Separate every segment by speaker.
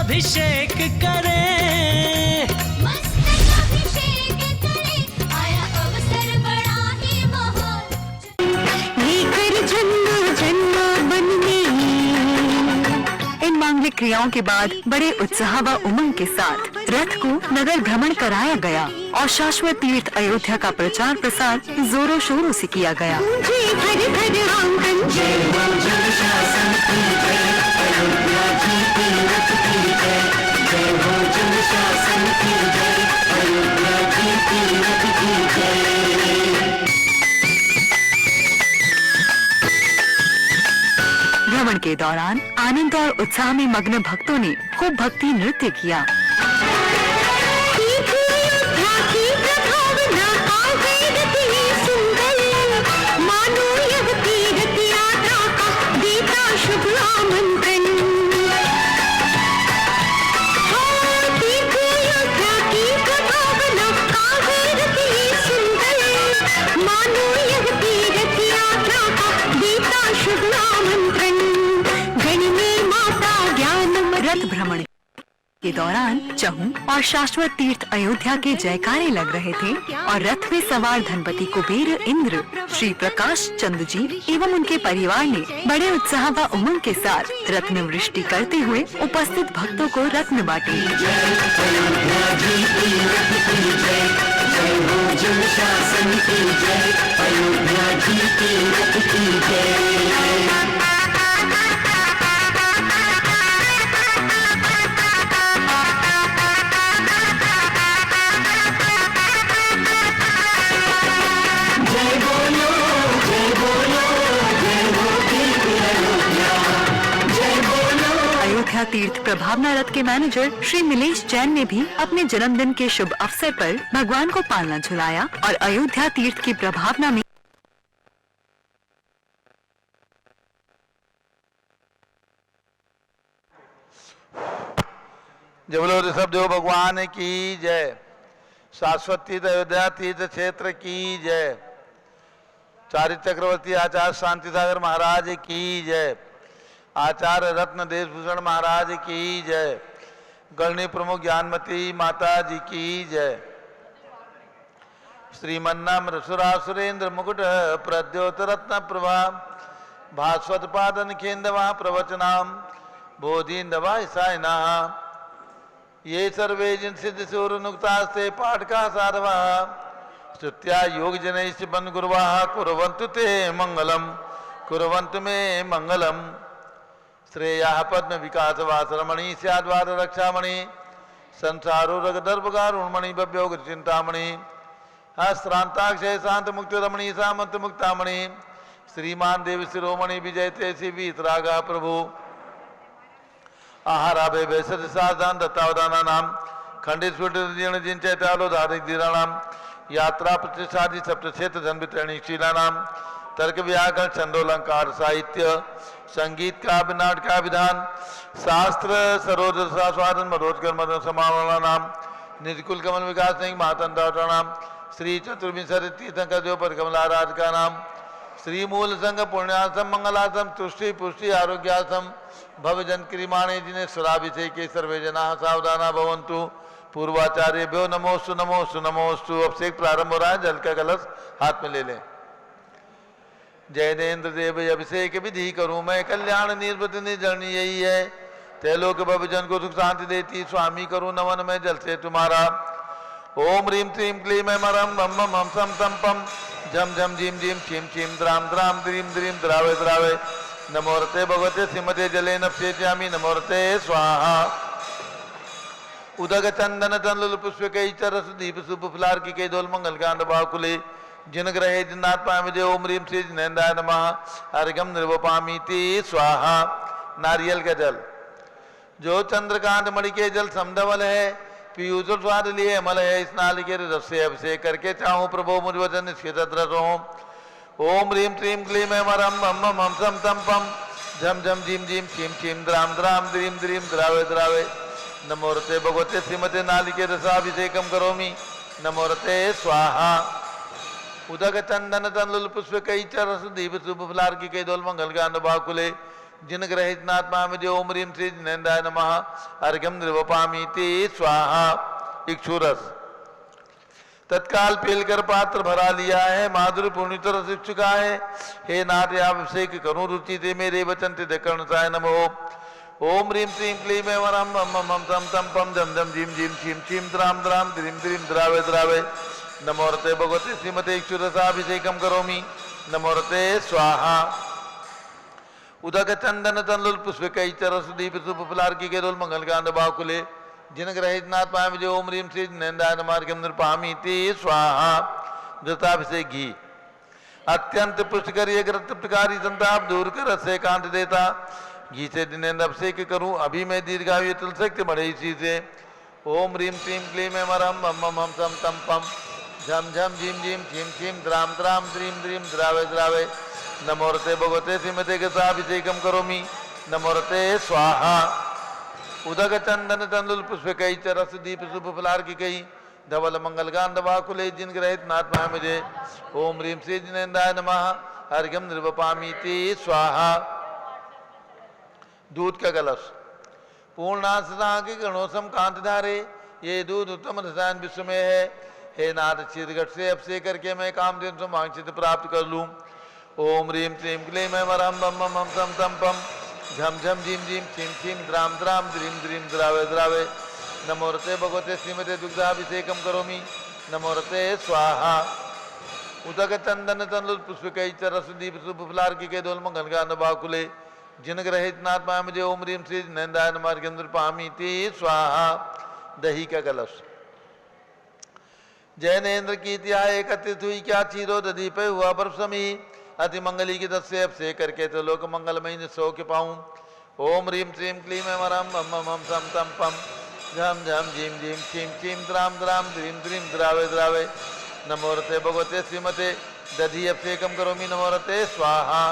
Speaker 1: अभिषेक करे,
Speaker 2: मस्तक अभिषेक करे, आया अवसर बड़ा ही महान। लेकर झंडा झंडा बनने।
Speaker 3: इन मांगलिक क्रियाओं के बाद बड़े उत्साह व उमंग के साथ रथ को नगर भ्रमण कराया गया और शाश्वत तीर्थ अयोध्या का प्रचार प्रसार जोरों शोरों से किया गया। भ्रमण के दौरान आनंद और उत्साह में मग्न भक्तों ने खूब भक्ति नृत्य किया। रथ भ्रमण के दौरान चहु और शाश्वत तीर्थ अयोध्या के जयकारे लग रहे थे और रथ में सवार धनपति कुबेर इंद्र श्री प्रकाश चंद्र जी एवं उनके परिवार ने बड़े उत्साह व उमंग के साथ रत्न वृष्टि करते हुए उपस्थित भक्तों को रत्न बांटे। अयोध्या तीर्थ प्रभावना रथ के मैनेजर श्री नीलेश जैन ने भी अपने जन्मदिन के शुभ अवसर पर भगवान को पालना झुलाया और अयोध्या तीर्थ की प्रभावना में
Speaker 4: जय बोलो ऋषभ देव भगवान की जय। शाश्वत तीर्थ अयोध्या तीर्थ क्षेत्र की जय। चारित्र चक्रवर्ती आचार्य शांति सागर महाराज की जय। आचार्य रत्न देशभूषण महाराज की जय। गणनी प्रमुख ज्ञानमती माता जी की जय। श्रीमन्नाम सुरेंद्र मुकुट प्रद्योत रत्न प्रभा भास्वत पादन केंदवा प्रवचनाम बोधिंदवा ईसायना ये सर्वे जिन सिद्ध सूर नुक्तास्ते पाठ का साधवा स्तुत्या योग जनैश्च बन गुरुवा कुर्वन्तु ते मंगलम कुर्वन्तु मे मंगलम। श्रेया पद्म विकास वासरमणि स्याद्वार रक्षामणि संसारो रगदर्भकारुणमणि भव्योग चिंतामणि हस्त्रांताक्षय शांत मुक्त रमणि सामंत मुक्तामणि श्रीमान देव शिरोमणि विजयते शिवी रागा प्रभु आहाराभे वैसद साधान दत्तावदाना नाम खंडित स्फुट जिंचैतालो धारिक धीराणाम यात्रा प्रतिष्ठादि सप्तक्षेत्र धन वितरणी शीला नाम तर्क व्याकरण छंदोलंकार साहित्य संगीत का नाट का विधान शास्त्र सरोज स्वादन मधोत्कर मदन समावरण नाम निर्कुल कमल विकास सिंह महातंत्र नाम श्री चतुर्विंशति तीर्थंकर देव पर कमलाराज का नाम श्री मूल संघ पुण्यासम मंगलासम तुष्टि पुष्टि आरोग्यासम भवजन क्रिमाणे जिन्हें सुराभिषेक के सर्वे जना सावधाना भवंतु पूर्वाचार्य भ्यो नमोस्तु नमोस्तु नमोस्तु। अभिषेक प्रारंभ हो रहा है। जल का कलश हाथ में ले लें। जयदेन्द्र देव अभिषेक विधि करूं मैं कल्याण निर्वृत निर्जरणी यही है तैलोक भवजन को सुख शांति देती स्वामी करूं नमन में जल से तुम्हारा। ओम ह्रीम त्रीम क्लीम मरम बम बम हम सम तम पम झम झम झीम झीम छीम छीम द्राम द्राम द्रीम द्रीम द्रावे द्रावे नमोरते भगवते सिमते जले नप्से जामी नमोरते स्वाहा। उदक चंदन तंलुल पुष्प कई चरस दीप सुप फुलार की कई दोल मंगल कांड बाकुले जिन ग्रहे जिन्नाथ पामी जय ओम रीम श्री जिनेन्द्राय नमः अर्घम निर्वपामीति स्वाहा। नारियल का जल जो चंद्रकांत मणि के जल समधवल है पीयूष स्वाद लिए अमल है इस नाल के रस से अभिषेक करके चाहूँ प्रभु मुझ वचन निष्कृत रसो। ओम ह्रीम त्रीम क्लीम मरम बम बम हम सम तम पम झम झम झीम झीम छीम छीम द्राम द्राम द्रीम द्रीम द्रावे द्रावे नमोरते भगवते श्रीमते नालिके रसाभिषेकम करोमि नमोरते स्वाहा। उदक चंदन तंलुल पुष्प कई चरस दीप शुभ फुलार की कई दोल मंगल गांड बाकुले जिन ग्रहित नात्मा में ओम ह्रीम श्री जिनेन्द्राय नमः अर्घ्यम निर्वपामीति स्वाहा। इक्षुरस तत्काल पेलकर पात्र भरा लिया है, माधुर्य पूर्ण तरह से चुका है। हे नाथ अभिषेक करूं रुचि ते मेरे वचन ते कर्णसाय नमो। ओम ह्रीम श्रीं क्लीं ऐं वरम मम मम तम तम पम झम झम झीम झीम छीम छीम द्राम द्राम द्रीम द्रीम द्रावे द्रावे। नमोरते भगवते श्रीमते इक्षुरसाभिषेकम करोमि। नमोरते स्वाहा। उदक चंदन तंदुल पुष्प कई चरस दीप सुप फलार की केरोल मंगल कांड बाकुले जिन ग्रहित नाथ पाए जो ओम ह्रीम श्री जिनेन्द्राय नमः अर्घ्यम निर्वपामीति स्वाहा। घृताभिषेक घी अत्यंत पुष्कर ये तृप्तकारी संताप दूर कर से कांत देता। घी से जिनेन्द्र अभिषेक करूं अभी मैं दीर्घायु तुल शक्ति बढ़े इसी से। ओम ह्रीम श्रीं क्लीं ऐं वरम मम मम सम तम पम झम झम झीम झीम छीम छीम द्राम द्राम द्रीम द्रीम द्रावे द्रावे। नमोरते भगवते श्रीमते गसाभिषेकम करोमि। नमोरते स्वाहा। उदक चंदन तंदुल पुष्प कई चरस दीप सुप फलार की कई धवल मंगल गांध वाकुले जिन ग्रहित नाथ मुझे। ओम ह्रीम श्री जिनेन्द्राय नमः अर्घ्यम निर्वपामीति स्वाहा। दूध का कलश पूर्णासना के गणोसम कांत धारे ये दूध उत्तम रसायन विश्व में है। हे नाथ चिदघट से अभिषेक करके मैं कामधेनु से वांछित प्राप्त कर लूं। ओम ह्रीम श्रीं क्लीं ऐं वरम मम मम सम तम पम झम झम झीम झीम छीम छीम द्राम द्राम द्रीम द्रीम द्रावे द्रावे। नमोरते भगवते श्रीमते दुग्धाभिषेकम करोमि। नमोरते स्वाहा। उदक चंदन तंदुल पुष्प कई चरस दीप सुप फलार की के दोल मंगल गांध बाकुले जिन ग्रहित नाथ पाए मुझे। ओम ह्रीम श्री जिनेन्द्राय नमः अर्घ्यम निर्वपामीति स्वाहा। दही का कलश जैनेन्द्र की त्याग एकत्रित हुई क्या चीरो दधी पे हुआ बर्फ समी। अति मंगली की दस से अभिषेक करके तो लोक मंगलमय सौ के पाऊं। ओम ह्रीम श्रीं क्लीं ऐं वरम मम मम सम तम पम झम झम झीम झीम छीम छीम द्राम द्राम द्रीम द्रीम द्रावे द्रावे। नमोरते भगवते श्रीमते दधी अभिषेकम करोमि। नमोरते स्वाहा।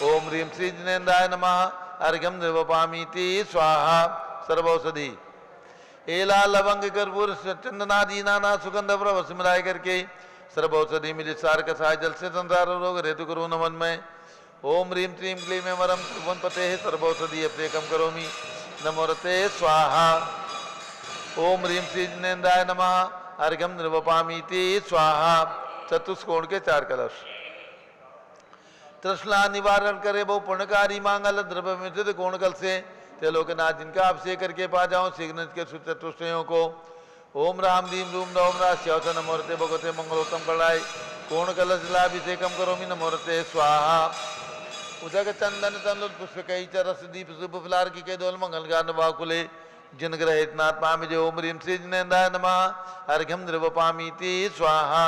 Speaker 4: ओम ह्रीम श्री जिनेन्द्राय नमः अर्घ्यम निर्वपामीति स्वाहा। सर्वौषधि एला लवंग कर्पूर चंदनादि नाना सुगंध प्रवस मिलाए करके सर्वौषधि मिली सार कसाय जल से संसार रोग रेतु करो नमन में। ओम ह्रीम श्रीं क्लीं ऐं वरम त्रिभुवन पते सर्वौषधि अभिषेकम करोमि। नमोरते स्वाहा। ओम ह्रीम श्री जिनेन्द्राय नमः अर्घ्यम निर्वपामीति स्वाहा। चतुष्कोण के चार कलश तृष्णा निवारण करे बहु पुण्यकारी मांगल द्रव्य मिश्रित कोण कल से ते लोकनाथ जिनका अभिषेक करके पा जाऊं शीघ्र के चतुष्टयों को। ओम राम दीम रूम नवम राश्यवत नमोरते भगवते मंगलोत्तम कलाय कोण कलश लाभिषेकम करोमि। नमोरते स्वाहा। उदक चंदन तंदुल पुष्प कई चरस दीप सुप फलार की के दोल मंगल गांध वाकुले जिन ग्रहित नाथ पाए। ओम ह्रीम श्री जिनेन्द्राय नमः अर्घ्यम निर्वपामीति स्वाहा।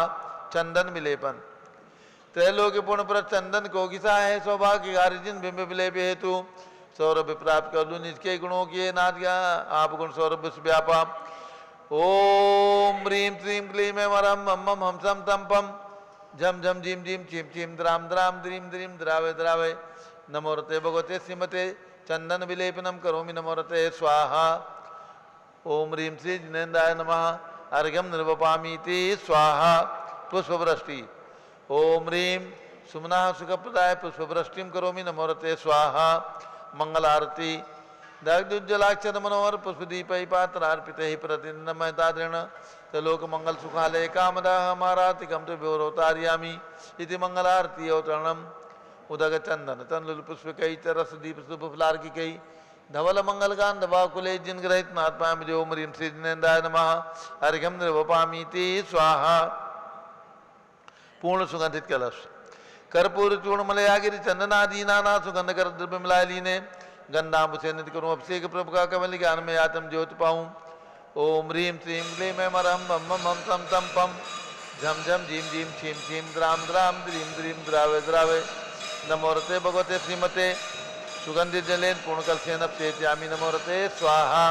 Speaker 4: चंदन विलेपन त्रैलोक्य पूर्ण पर चंदन को किसा है सौभाग्य कार्य जिन बिंब विलेप हेतु सौरभ प्राप्त कर लूं निज के गुणों की नाथ गया आप गुण सौरभ व्यापा। ओम ह्रीम श्रीं क्लीं ऐं वरम मम मम हमसम तम पम झम झम झीम झीम छीम छीम द्राम द्राम द्रीम द्रीम द्रावे द्रावे। नमोरते भगवते श्रीमते चंदन विलेपनम करोमि। नमोरते स्वाहा। ओम ह्रीम श्री जिनेन्द्राय नमः अर्घ्यम निर्वपामीति स्वाहा। पुष्पवृष्टि ओम ह्रीं सुमना सुखप्रदाय पुष्पवृष्टिम करोमि। नमोरते स्वाहा। मंगल आरती दग्धुज्जलाक्षर मनोहर पुष्पदीप पात्रार्पित ही प्रतिदिन लोक मंगल सुखालय कामदा हमारातिकम तो व्योरोतार्यामी इति मंगल आरती अवतरणम। उदक चंदन तंदुल पुष्प कई चरस दीप शुभ फलार की कई धवल मंगल गांध वाकुले जिन ग्रहित नाथ पाए। ओम ह्रीम श्री जिनेन्द्राय नमः अर्घ्यम निर्वपामीति स्वाहा। पूर्ण सुगंधित कलश कर्पूर चूर्ण मलयागिरी चंदनादि नाना सुगंध कर द्रव्य मिलाए लीने गंधांब से नित्य करूं अभिषेक प्रभु का कमल ज्ञान में आत्म ज्योति पाऊं। ओम ह्रीम श्रीं क्लीं ऐं वरम मम मम सम तम पम झम झम झीम झीम छीम छीम द्राम द्राम द्रीम द्रीम द्रावे द्रावे। नमोरते भगवते श्रीमते सुगंधित जलेन पूर्णकल सेन अभिषेच्यामि। नमोरते स्वाहा।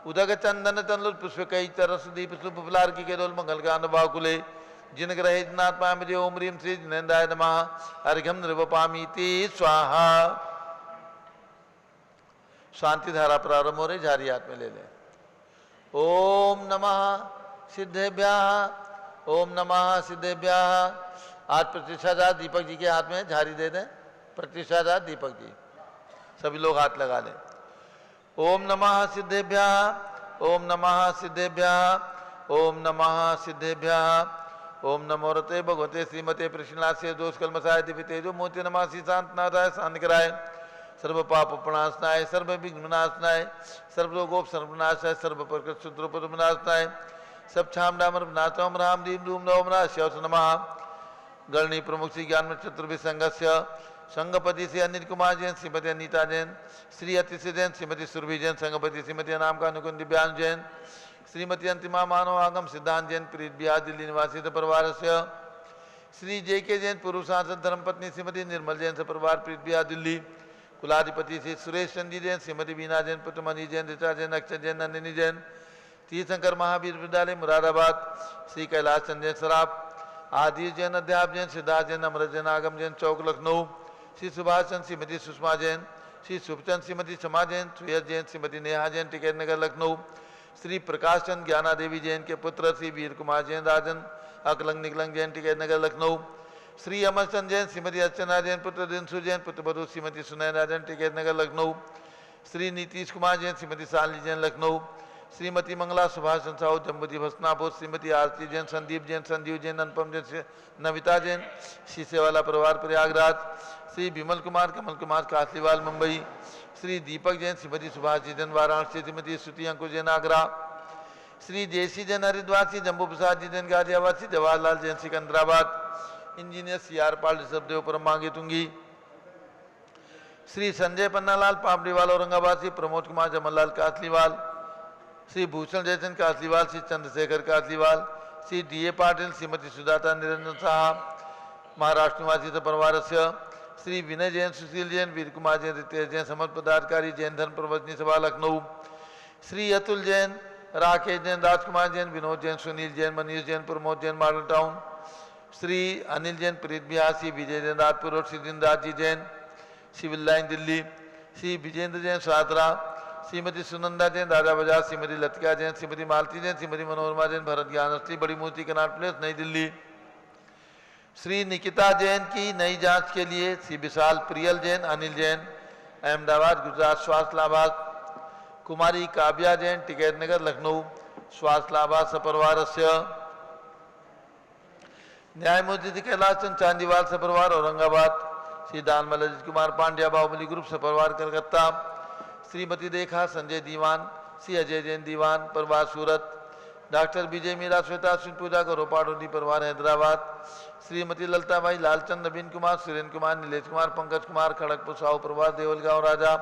Speaker 4: उदक चंदन तंदुल पुष्प कई चरस दीप शुभ फलार की केरोल मंगल गांध वाकुले जिन ग्रहित नाथ पाए। ओम ह्रीम श्री जिनेन्द्राय नमः अर्घ्यम निर्वपामीति स्वाहा। शांति धारा प्रारंभ हो रही, झारी हाथ में ले लें। ओम नमः सिद्धेभ्यः। ओम नमः सिद्धेभ्यः। आज प्रतिष्ठा दीपक जी के हाथ में झारी दे दें। प्रतिष्ठा दीपक जी। सभी लोग हाथ लगा लें। ओम नमः सिद्धेभ्यः, ओम नमः सिद्धेभ्यः, ओम नमः सिद्धेभ्यः। ओम नमो रते भगवते श्रीमते प्रश्नास्य दोष कलमसाय दिव्य तेजो मोती नमः शांतनाथाय शांतिकराय सर्व पाप प्रणाशनाय सर्व विघ्न विनाशनाय सर्व रोगोप सर्वनाशाय सर्व प्रकृत शत्रुपनाशनाय सब छाम डामर नाचम राम दीम धूम नवम शिव नमः। गणनी प्रमुख श्री ज्ञान चतुर्भि संघस्य संघपति श्री अनिल कुमार जैन, श्रीमती अनीता जैन, श्री अतिशय जैन, श्रीमती सुरभि जैन, संघपति श्रीमती अनाम का अनुकुंज दिव्यांश जैन, श्रीमती अंतिमा मानव आगम सिद्धांत जैन, प्रीत बिहार दिल्ली निवासी परिवार से श्री जे के जैन, पूर्व सांसद धर्मपत्नी श्रीमती निर्मल जैन परिवार प्रीत बिहार दिल्ली, कुलाधिपति श्री सुरेश चंदी जैन, श्रीमती बीना जैन, पुत्र मनी जैन, ऋचा जैन, अक्षय जैन, नंदिनी जैन, तीर्थंकर महावीर विद्यालय मुरादाबाद, श्री कैलाश चंद जैन सराफ, आदि जैन, अध्याप जैन, सिद्धार्थ जैन, अमृत जैन, आगम जैन चौक लखनऊ, श्री सुभाष चंद, श्रीमती सुषमा जैन, श्री शुभचंद, श्रीमती क्षमा जैन, सुयस जैन, श्रीमती नेहा जैन, टिकैत नगर लखनऊ, श्री प्रकाश चंद ज्ञाना देवी जैन के पुत्र श्री वीर कुमार जैन, राजन अकलंग निकलंग जैन, टिकैत नगर लखनऊ, श्री अमर चंद जैन, श्रीमती अर्चना जैन, पुत्र दिनसु जैन, पुत्र बधु श्रीमती सुनैना जैन, टिकैत नगर लखनऊ, श्री नीतीश कुमार जैन, श्रीमती शालिनी जैन, लखनऊ, श्रीमती मंगला सुभाष साहू जम्बूजी भसनापुर, श्रीमती आरती जैन, संदीप जैन, संजीव जैन, अनुपम जैन, नविता जैन, शीशेवाला परिवार Prayagraj, Shri Vimal Kumar, Kamal Kumar Kasliwal Mumbai, Shri Deepak Jain, Shrimati Subhash Jain Varanasi, Shrimati Shruti Ankush Jain Agra, Shri Jaisi Jain Haridwar, Shri Jambu Prasad ji Jain Ghaziabad, Shri Jawaharlal Jain Secunderabad, engineer C R Pal Rishabhdev परम मांगे तुंगी, श्री संजय पन्नालाल पापड़ीवाल औरंगाबाद, श्री प्रमोद कुमार जमनलाल कासलीवाल, श्री भूषण जयचंद कासलीवाल, श्री चंद्रशेखर कासलीवाल, श्री डी ए पाटिल, श्रीमती सुजाता निरंजन साहब महाराष्ट्र निवासी परिवार से श्री विनय जैन, सुशील जैन, वीर कुमार जैन, रितेश जैन, समर्थ पदाधिकारी जैन धर्म प्रवचनी सभा लखनऊ, श्री अतुल जैन, राकेश जैन, राजकुमार जैन, विनोद जैन, सुनील जैन, मनीष जैन, प्रमोद जैन मॉडल टाउन, श्री अनिल जैन, प्रीत बिहार, श्री विजय जैन राजपुर रोड, श्री दिनराज जी जैन सिविल लाइन दिल्ली, श्री विजेंद्र जैन सादरा, श्रीमती सुनंदा जैन राजा बाजार, श्रीमती लतिका जैन, श्रीमती मालती जैन, श्रीमती मनोरमा जैन भरत ज्ञान श्री बड़ी मूर्ति कनाट प्लेस नई दिल्ली, श्री निकिता जैन की नई जांच के लिए श्री विशाल प्रियल जैन, अनिल जैन अहमदाबाद गुजरात स्वास्थ्य लाभार्थ, कुमारी काव्या जैन टिकैत नगर लखनऊ स्वास्थ्य लाभार्थ सपरिवार से, न्यायमूर्ति कैलाश चंद चांदीवाल सपरिवार औरंगाबाद, श्री दानमल अजित कुमार पांड्या बाहुबली ग्रुप सपरिवार कलकत्ता, श्रीमती रेखा संजय दीवान, श्री अजय जैन दीवान परिवार सूरत, डॉक्टर विजय मीरा श्वेता सिंह पूजा गौरव पाटोदी परिवार हैदराबाद, श्रीमती ललताबाई लालचंद नवीन कुमार, सुरेंद्र कुमार, नीलेश कुमार, पंकज कुमार खड़गपुर साहू परिवार देवलगांव राजा,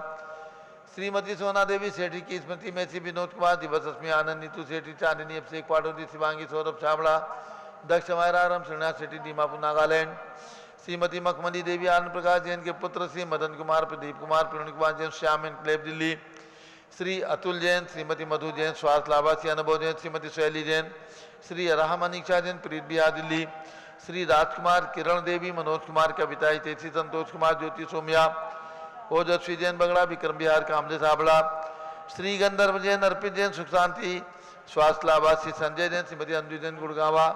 Speaker 4: श्रीमती सोना देवी सेठी की स्मृति में श्री विनोद कुमार, दिवस अस्मी आनंद, नीतू सेठी, चांदनी अभिषेक पाटोदी, शिवांगी सौरभ छाबड़ा, दक्ष मायराराम श्रीनाथ सेठी दीमापुर नागालैंड, श्रीमती मखमली देवी आनंद प्रकाश जैन के पुत्र श्री मदन कुमार, प्रदीप कुमार, प्रवीण कुमार जैन श्याम एनक्लेव दिल्ली, श्री अतुल जैन, श्रीमती मधु जैन स्वास्थ्य लाभा, श्री अनुभव जैन, श्रीमती शैली जैन, श्री अराहम अनिक्षा जैन प्रीत बिहार दिल्ली, श्री राजकुमार, किरण देवी, मनोज कुमार, कविता हितेशी, संतोष कुमार, ज्योति सोमिया, ओजस्वी जैन बगड़ा, विक्रम बिहार कामले साबड़ा, श्री गंधर्व जैन, अर्पित जैन सुख शांति स्वास्थ्य लाभा, श्री संजय जैन, श्रीमती अंजू जैन गुड़गावा,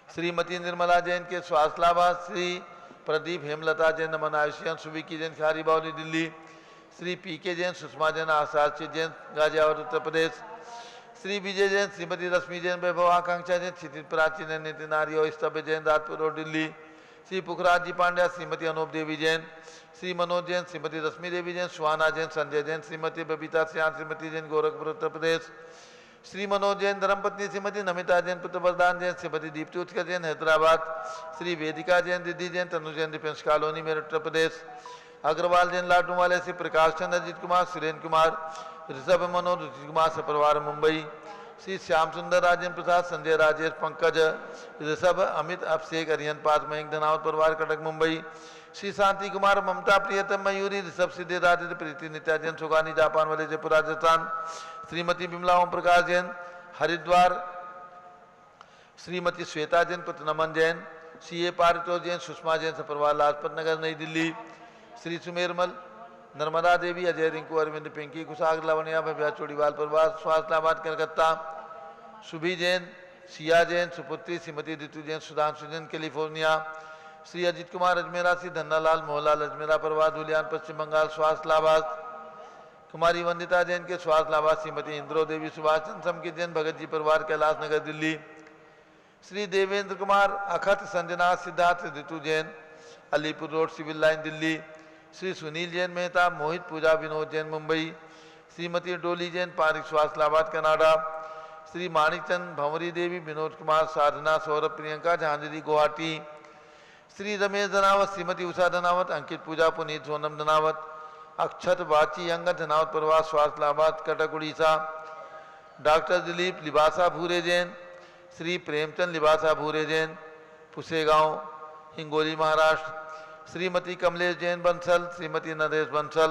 Speaker 4: श्रीमती निर्मला जैन के स्वास्थ्य लाभा, श्री प्रदीप हेमलता जैन नमन आयुष्यान, सुविकी जैन खारी बावली दिल्ली, श्री पी के जैन, सुषमा जैन आशाची जैन गाजियाबाद उत्तर प्रदेश, श्री विजय जैन, श्रीमती रश्मि जैन वैभव आकांक्षा जैन क्षितिज प्राची जैन नितिन आर्य स्तभ्य जैन राजपुर रोड दिल्ली, श्री पुखराज जी पांड्या, श्रीमती अनूप देवी जैन, श्री मनोज जैन, श्रीमती रश्मि देवी जैन, सुहाना जैन, संजय जैन, श्रीमती बबीता सियान, श्रीमती जैन गोरखपुर उत्तर प्रदेश, श्री मनोज जैन धर्मपत्नी श्रीमती नमिता जैन, पुत्र वरदान जैन, श्रीमती दीप्ति उत्कर जैन हैदराबाद, श्री वेदिका जैन, रिद्धि जैन, तनु जैन डिफेंस कॉलोनी मेरठ उत्तर प्रदेश, अग्रवाल जैन लाडू वाले, श्री प्रकाश चंद्र अजित कुमार, सुरेंद्र कुमार, ऋषभ मनोज ऋषि कुमार सपरिवार मुंबई, श्री श्याम सुंदर राजेंद्र प्रसाद, संजय राजेश पंकज ऋषभ अमित अभिषेक अरिहन पास मयंक धनावत परिवार कटक मुंबई, श्री शांति कुमार, ममता प्रियतम मयूरी, ऋषभ सिद्धि राजेंद्र प्रीति नित्या जैन सुगानी जापान वाले जयपुर राजस्थान, श्रीमती बिमला ओम प्रकाश जैन हरिद्वार, श्रीमती श्वेता जैन पुत्र नमन जैन, सी ए पारितो जैन, सुषमा जैन सपरिवार लाजपत नगर नई दिल्ली, श्री सुमेरमल, नर्मदा देवी, अजय रिंकू, अरविंद पिंकी कुशाग लावनिया भव्या चोड़ीवाल परिवार स्वास्थ्यलाबाद कलकत्ता, सुभी जैन, सिया जैन सुपुत्री, श्रीमती ऋतु जैन सुधांशु जैन कैलिफोर्निया, श्री अजित कुमार अजमेरा, श्री धन्नालाल मोहनलाल अजमेरा परिवार धुलियान पश्चिम बंगाल स्वास्थ्य लाभार्थ। कुमारी वंदिता जैन के स्वास्थ्य लाभार्थ श्रीमती इंद्रो देवी सुभाष चंद्र समकी जैन भगत जी परिवार Kailash Nagar Delhi. Shri Devendra Kumar Akhat Sanjana Siddharth Ritu Jain Alipur road civil line Delhi. Shri Sunil Jain Mehta Mohit Pooja Vinod Jain Mumbai. Shrimati Dolly Jain Parik स्वास्थ्य लाभार्थ कनाडा। श्री माणिकचंद भंवरी देवी विनोद कुमार साधना सौरभ प्रियंका झांझरी गुवाहाटी। श्री रमेश धनावत श्रीमती उषा धनावत अंकित पूजा पुनीत सोनम धनावत। अक्षत बाची अंगद धनावत परिवार स्वास्थ्य लाभार्थ कटक उड़ीसा। डॉक्टर दिलीप लिबासा भूरे जैन। श्री प्रेमचंद लिबासा भूरे जैन पुसेगांव हिंगोली महाराष्ट्र। श्रीमती कमलेश जैन बंसल, श्रीमती नरेश बंसल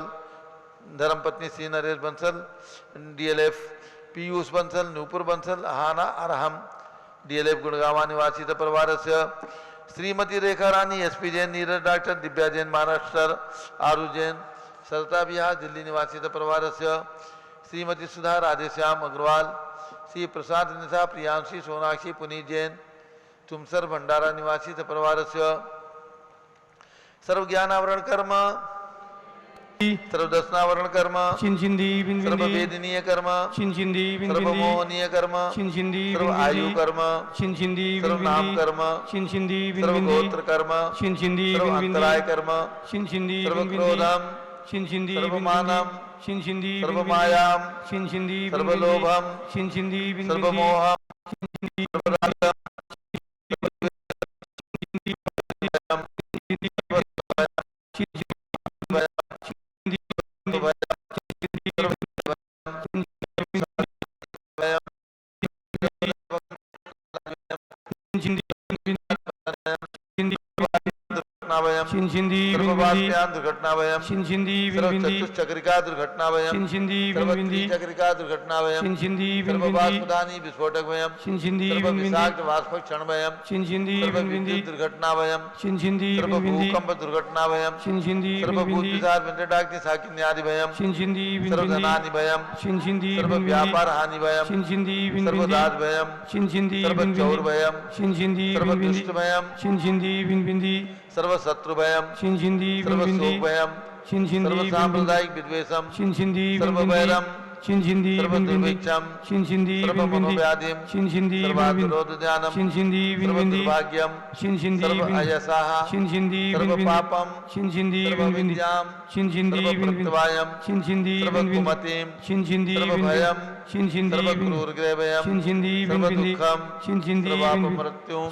Speaker 4: धर्मपत्नी श्री नरेश बंसल डीएलएफ। पीयूष बंसल नूपुर बंसल हाना अरहम डीएलएफ गुड़गावा निवासी परिवार से। श्रीमती रेखा रानी एसपी जैन नीरज डॉक्टर दिव्या जैन महाराष्ट्र। आरु जैन सरता बिहार दिल्ली निवासी परिवार से। श्रीमती सुधा राधेश्याम अग्रवाल। श्री प्रसाद निशा प्रियांशी सोनाक्षी पुनीत जैन तुमसर भंडारा निवासी परिवार से। सर्व ज्ञानावरण कर्म सर्वदर्शनावरण कर्म सर्ववेदनीय कर्म सर्वमोहनीय कर्म सर्व आयु कर्म सर्व नाम कर्म सर्व गोत्र कर्म सर्व अंतराय कर्म सर्व क्रोधम सर्व मानम सर्व मायाम सर्व लोभम सर्व मोहम चक्रिका दुर्घटना चक्रिका दुर्घटना विस्फोटक क्षण विद्युत दुर्घटना भूकंप दुर्घटना साकिन्यादि सर्वधनानि व्यापार हानि सर्वदाद चौर सर्वदुष्ट सर्वशत्रु सर्व सांप्रदायिक विद्वेषम सर्ववैरम सर्वदुर्भिक्षम सर्वमनोव्याधिम सर्वादुरोधध्यानम सर्वदुर्भाग्यम सर्वअयसाः सर्वपापम सर्वविद्याम सर्वप्रत्यवायम सर्वकुमतिम सर्वभयम सर्वक्रूरग्रहभयम सर्वदुःखम सर्वापमृत्युम।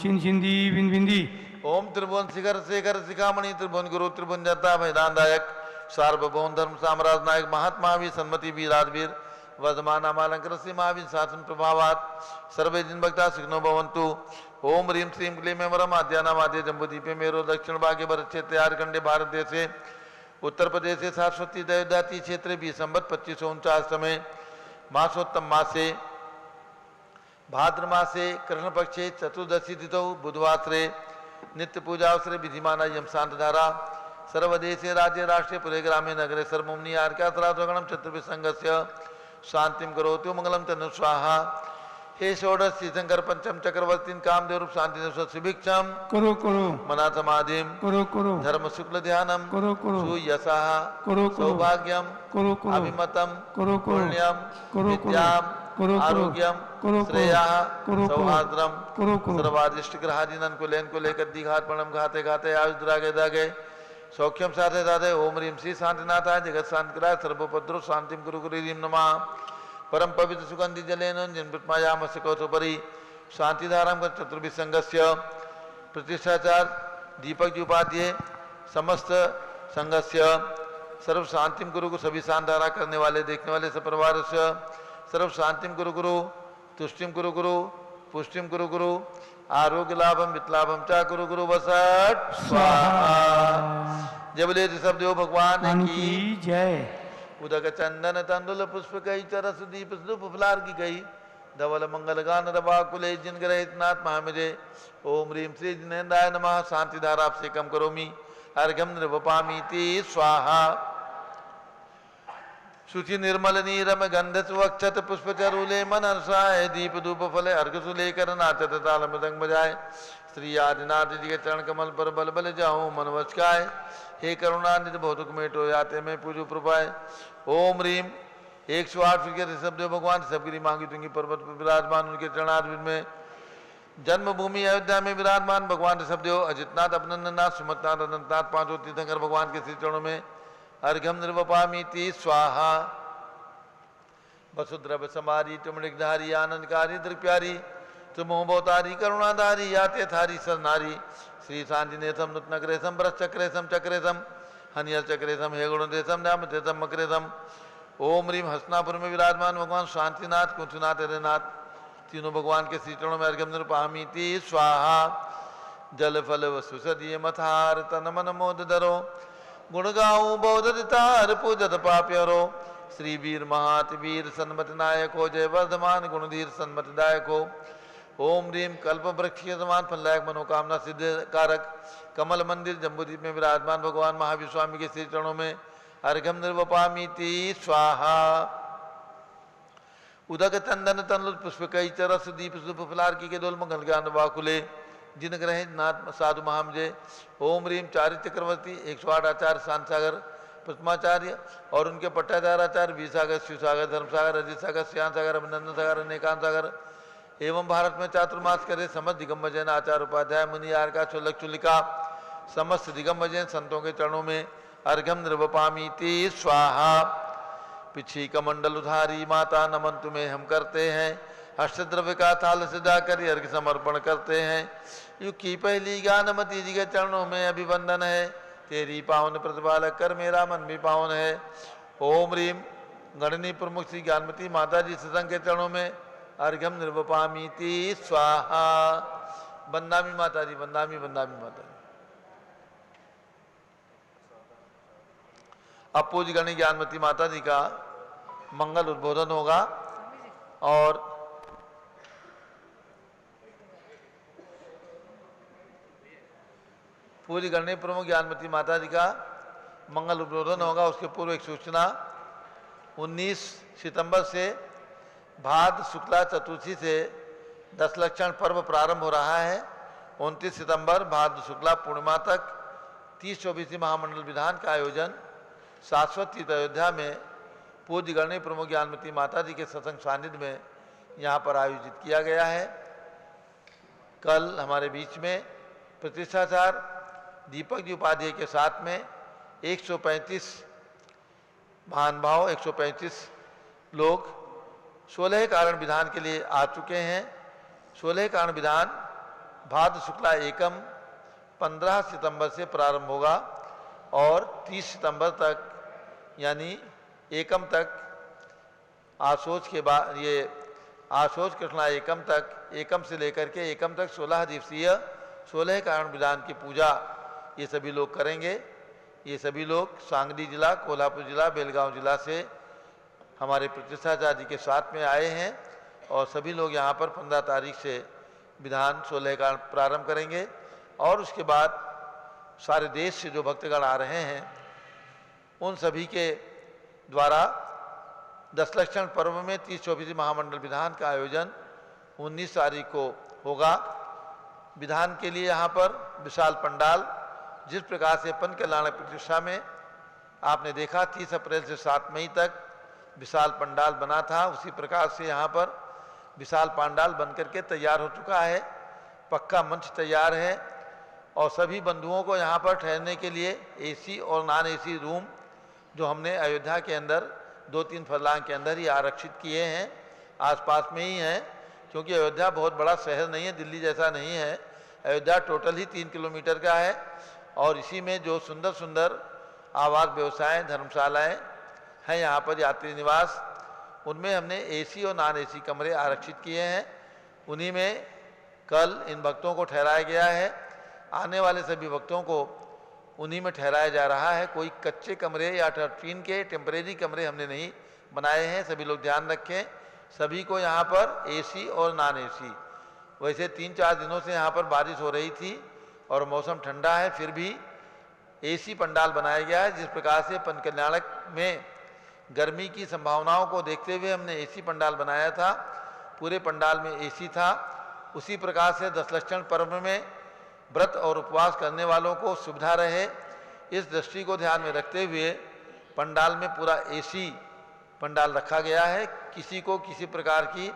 Speaker 4: ओम त्रिभुवन शिखर शेखर शिखामणि त्रिभुवन गुरु त्रिभुवन जता मैदानदायक सार्वभौम धर्म साम्राज्य नायक महात्मा वीर सन्मति वीर राजवीर वर्धमान नामालंकर श्री महावीर शासन प्रभावात सर्वे जिन भक्ता सुखिनो भवन्तु। ओम ह्रीं श्रीं क्लीं वरम आद्यानामाद्य जम्बूदीपे मेरो दक्षिण भागे भरत क्षेत्र झारखंडे भारत देशे उत्तर प्रदेश सरस्वती देवदाती क्षेत्रे भी संबत 2549 में मासोत्तम मासे भाद्र मासे कृष्ण पक्षे चतुर्दशी तिथौ बुधवासरे नित्य पूजा अवसरे विधिमान यम शांतधारा सर्वदेशे राज्य राष्ट्रीय पुरे ग्रामे नगरे सर्वमुनि आर्कासरागणम चतुर्भि संघस्य शांतिम करोतु मंगलम तनु स्वाहा। हे षोडश श्रीशंकर पंचम चक्रवर्ती कामदेव रूप शांति सुभिक्षम
Speaker 1: करो करो
Speaker 4: मना समाधिम
Speaker 1: करो
Speaker 4: धर्म शुक्ल ध्यानम
Speaker 1: करो
Speaker 4: सुयसा
Speaker 1: करो
Speaker 4: सौभाग्यम
Speaker 1: करो
Speaker 4: अभिमतम
Speaker 1: करो
Speaker 4: पुण्यम
Speaker 1: करो
Speaker 4: विद्याम
Speaker 1: करो
Speaker 4: आरोग्यम
Speaker 1: करो
Speaker 4: श्रेया
Speaker 1: करो
Speaker 4: सौहार्द्रम
Speaker 1: करो
Speaker 4: सर्वादिष्ट ग्रहादिनन को लेन को लेकर दिघात प्रणम घाते घाते आयुष द्रागे दागे सौख्यम साधे साधे ओम ह्रीं श्री शांतिनाथाय जगत शांतिकराय सर्वोपद्रव शांतिम गुरु गुरु ह्रीं नमः। परम पवित्र सुगंधि जलेन जिन्मायामस्य कौतुपरि शांतिधाराम चतुर्भि संघस्य प्रतिष्ठाचार दीपक जी उपाध्याय समस्त संघस्य सर्व शांतिम गुरु को सभी शांतिधारा करने वाले देखने वाले सपरिवार से सर्व शांतिम गुरु गुरु तुष्टिम गुरु गुरु पुष्टिम गुरु गुरु आरोग्य लाभम वितलाभम चा गुरु गुरु वसट स्वाहा। जय बोले ऋषभ देव भगवान की
Speaker 1: जय।
Speaker 4: उदक चंदन तंदुल पुष्प कई चरस दीप फुफलार की गई धवल मंगल गान रवा कुले जिन ग्रहित नाथ महामिरे ओम ह्रीं श्री जिनेन्द्राय नमः। शांति धारा से कम करोमि अर्घ्यम नृपामीति स्वाहा। शुचि निर्मल नीरम गंध सुवक्षत पुष्प चरूले मन हर्षाय दीप धूप फले अर्घ सुलेकर नाचत ताल मृदंग बजाए। श्री आदिनाथ जी के चरण कमल पर बल बल जाऊं मन वचकाए। हे करुणानिधि भौतुक मेटो याते में पूजो प्रभाए। ओम रीम 108 फीट के ऋषभ देव भगवान सबगिरी मांगी तुंगी पर्वत पर विराजमान उनके चरणारविंद में जन्मभूमि अयोध्या में विराजमान भगवान ऋषभदेव अजितनाथ अभिनंदननाथ सुमतनाथ अनंतनाथ पांचों तीर्थंकर भगवान के श्री चरणों में अर्घ्यम निर्वपामीति स्वाहा। वसुद्रव समारी तुमृगधारी आनंदकारी दृप्यारी तुमोभवतारी करुणाधारी याते थारी सरनारी। श्री शांतिनेशम नूतनक्रेशम ब्रश्चक्रेशम चक्रेशम हनियल चक्रेशम हे गुणदेशम न्यामतेशम मक्रेशम। ओम रीम हस्तिनापुर में विराजमान भगवान शांतिनाथ कुंचनाथ हरिनाथ तीनों भगवान के श्री चरणों में अर्घ्यम निर्वपामीति स्वाहा। जल फल वसुसदीय मथार तन मन मोद धरो गुण गाऊं बौद्धितार पूजत पाप्यरो। श्री वीर महातवीर सन्मत नायक हो जय वर्धमान गुणधीर सन्मत दायक हो। ओम रीम कल्प वृक्ष के समान फलदायक मनोकामना सिद्ध कारक कमल मंदिर जम्बूद्वीप में विराजमान भगवान महावीर स्वामी के श्री चरणों में अर्घ्यम निर्वपामीति स्वाहा। उदक तंदन तनलुत पुष्प कई चरस दीप सुप फलार्की के डोल मंगल ज्ञान वाकुले जिन ग्रह नाथ साधु महामजय। ओम रीम चारित्र चक्रवर्ती 108 आचार्य शांत सागर प्रथमाचार्य और उनके पट्टाचार्य आचार्य वीर सागर शिव सागर धर्म सागर अजित सागर श्याम सागर अभिनंदन सागर अनेकांत सागर एवं भारत में चातुर्मास करे समस्त दिगंबरजैन आचार्य उपाध्याय मुनि आर्का चुल्लक चुल्लिका समस्त दिगंबरजैन संतों के चरणों में अर्घ्यम निर्वपामीति स्वाहा। पिछी कमंडल उधारी माता नमन तुम्हें हम करते हैं अष्टद्रव्य का थाल सजा कर अर्घ्य समर्पण करते हैं। युग की पहली ज्ञानमती जी के चरणों में अभिवंदन है तेरी पावन प्रतिपालक कर मेरा मन भी पावन है। ओम रीम गणनी प्रमुख श्री ज्ञानमती माता जी सत्संग के चरणों में अर्घ्यम निर्वपामीति स्वाहा। बंदामी माता जी बंदामी बंदामी माता जी। अब पूज्य गणी ज्ञानमती माता जी का मंगल उद्बोधन होगा और पूरी गणनी प्रमुख ज्ञानमती माता जी का मंगल उद्बोधन होगा। उसके पूर्व एक सूचना 19 सितंबर से भाद्र शुक्ला चतुर्थी से 10 लक्षण पर्व प्रारंभ हो रहा है। 29 सितंबर भाद्र शुक्ला पूर्णिमा तक 30-24 महामंडल विधान का आयोजन शाश्वत तीर्थ अयोध्या में पूज्य गणनी प्रमुख ज्ञानमती माता जी के सत्संग सानिध्य में यहाँ पर आयोजित किया गया है। कल हमारे बीच में प्रतिष्ठाचार दीपक जी उपाध्याय के साथ में 135 महानुभाव 135 लोग 16 कारण विधान के लिए आ चुके हैं। 16 कारण विधान भाद्र शुक्ला एकम 15 सितंबर से प्रारंभ होगा और 30 सितंबर तक यानी एकम तक आशोच के बाद ये आशोच कृष्णा एकम तक एकम से लेकर के एकम तक 16 दिवसीय 16 कारण विधान की पूजा ये सभी लोग करेंगे। ये सभी लोग सांगली जिला कोल्हापुर जिला बेलगांव जिला से हमारे प्रतिष्ठाचार्य जी के साथ में आए हैं और सभी लोग यहाँ पर 15 तारीख से विधान 16 कारण प्रारंभ करेंगे और उसके बाद सारे देश से जो भक्तगण आ रहे हैं उन सभी के द्वारा 10 लक्षण पर्व में 30-24 महामंडल विधान का आयोजन 19 तारीख को होगा। विधान के लिए यहाँ पर विशाल पंडाल जिस प्रकार से पन कल्याण प्रतिष्ठा में आपने देखा 30 अप्रैल से 7 मई तक विशाल पंडाल बना था, उसी प्रकार से यहाँ पर विशाल पंडाल बनकर के तैयार हो चुका है। पक्का मंच तैयार है और सभी बंधुओं को यहाँ पर ठहरने के लिए एसी और नॉन एसी रूम जो हमने अयोध्या के अंदर 2-3 फरलांग के अंदर ही आरक्षित किए हैं, आसपास में ही हैं, क्योंकि अयोध्या बहुत बड़ा शहर नहीं है, दिल्ली जैसा नहीं है। अयोध्या टोटल ही 3 किलोमीटर का है और इसी में जो सुंदर सुंदर आवास व्यवसाय धर्मशालाएँ हैं यहाँ पर यात्री निवास, उनमें हमने एसी और नॉन एसी कमरे आरक्षित किए हैं। उन्हीं में कल इन भक्तों को ठहराया गया है। आने वाले सभी भक्तों को उन्हीं में ठहराया जा रहा है। कोई कच्चे कमरे या टीन के टेम्परेरी कमरे हमने नहीं बनाए हैं। सभी लोग ध्यान रखें, सभी को यहाँ पर एसी और नॉन एसी। वैसे 3-4 दिनों से यहाँ पर बारिश हो रही थी और मौसम ठंडा है, फिर भी एसी पंडाल बनाया गया है। जिस प्रकार से पन कल्याणक में गर्मी की संभावनाओं को देखते हुए हमने एसी पंडाल बनाया था, पूरे पंडाल में एसी था। उसी प्रकार से दशलक्षण पर्व में व्रत और उपवास करने वालों को सुविधा रहे, इस दृष्टि को ध्यान में रखते हुए पंडाल में पूरा एसी पंडाल रखा गया है। किसी को किसी प्रकार की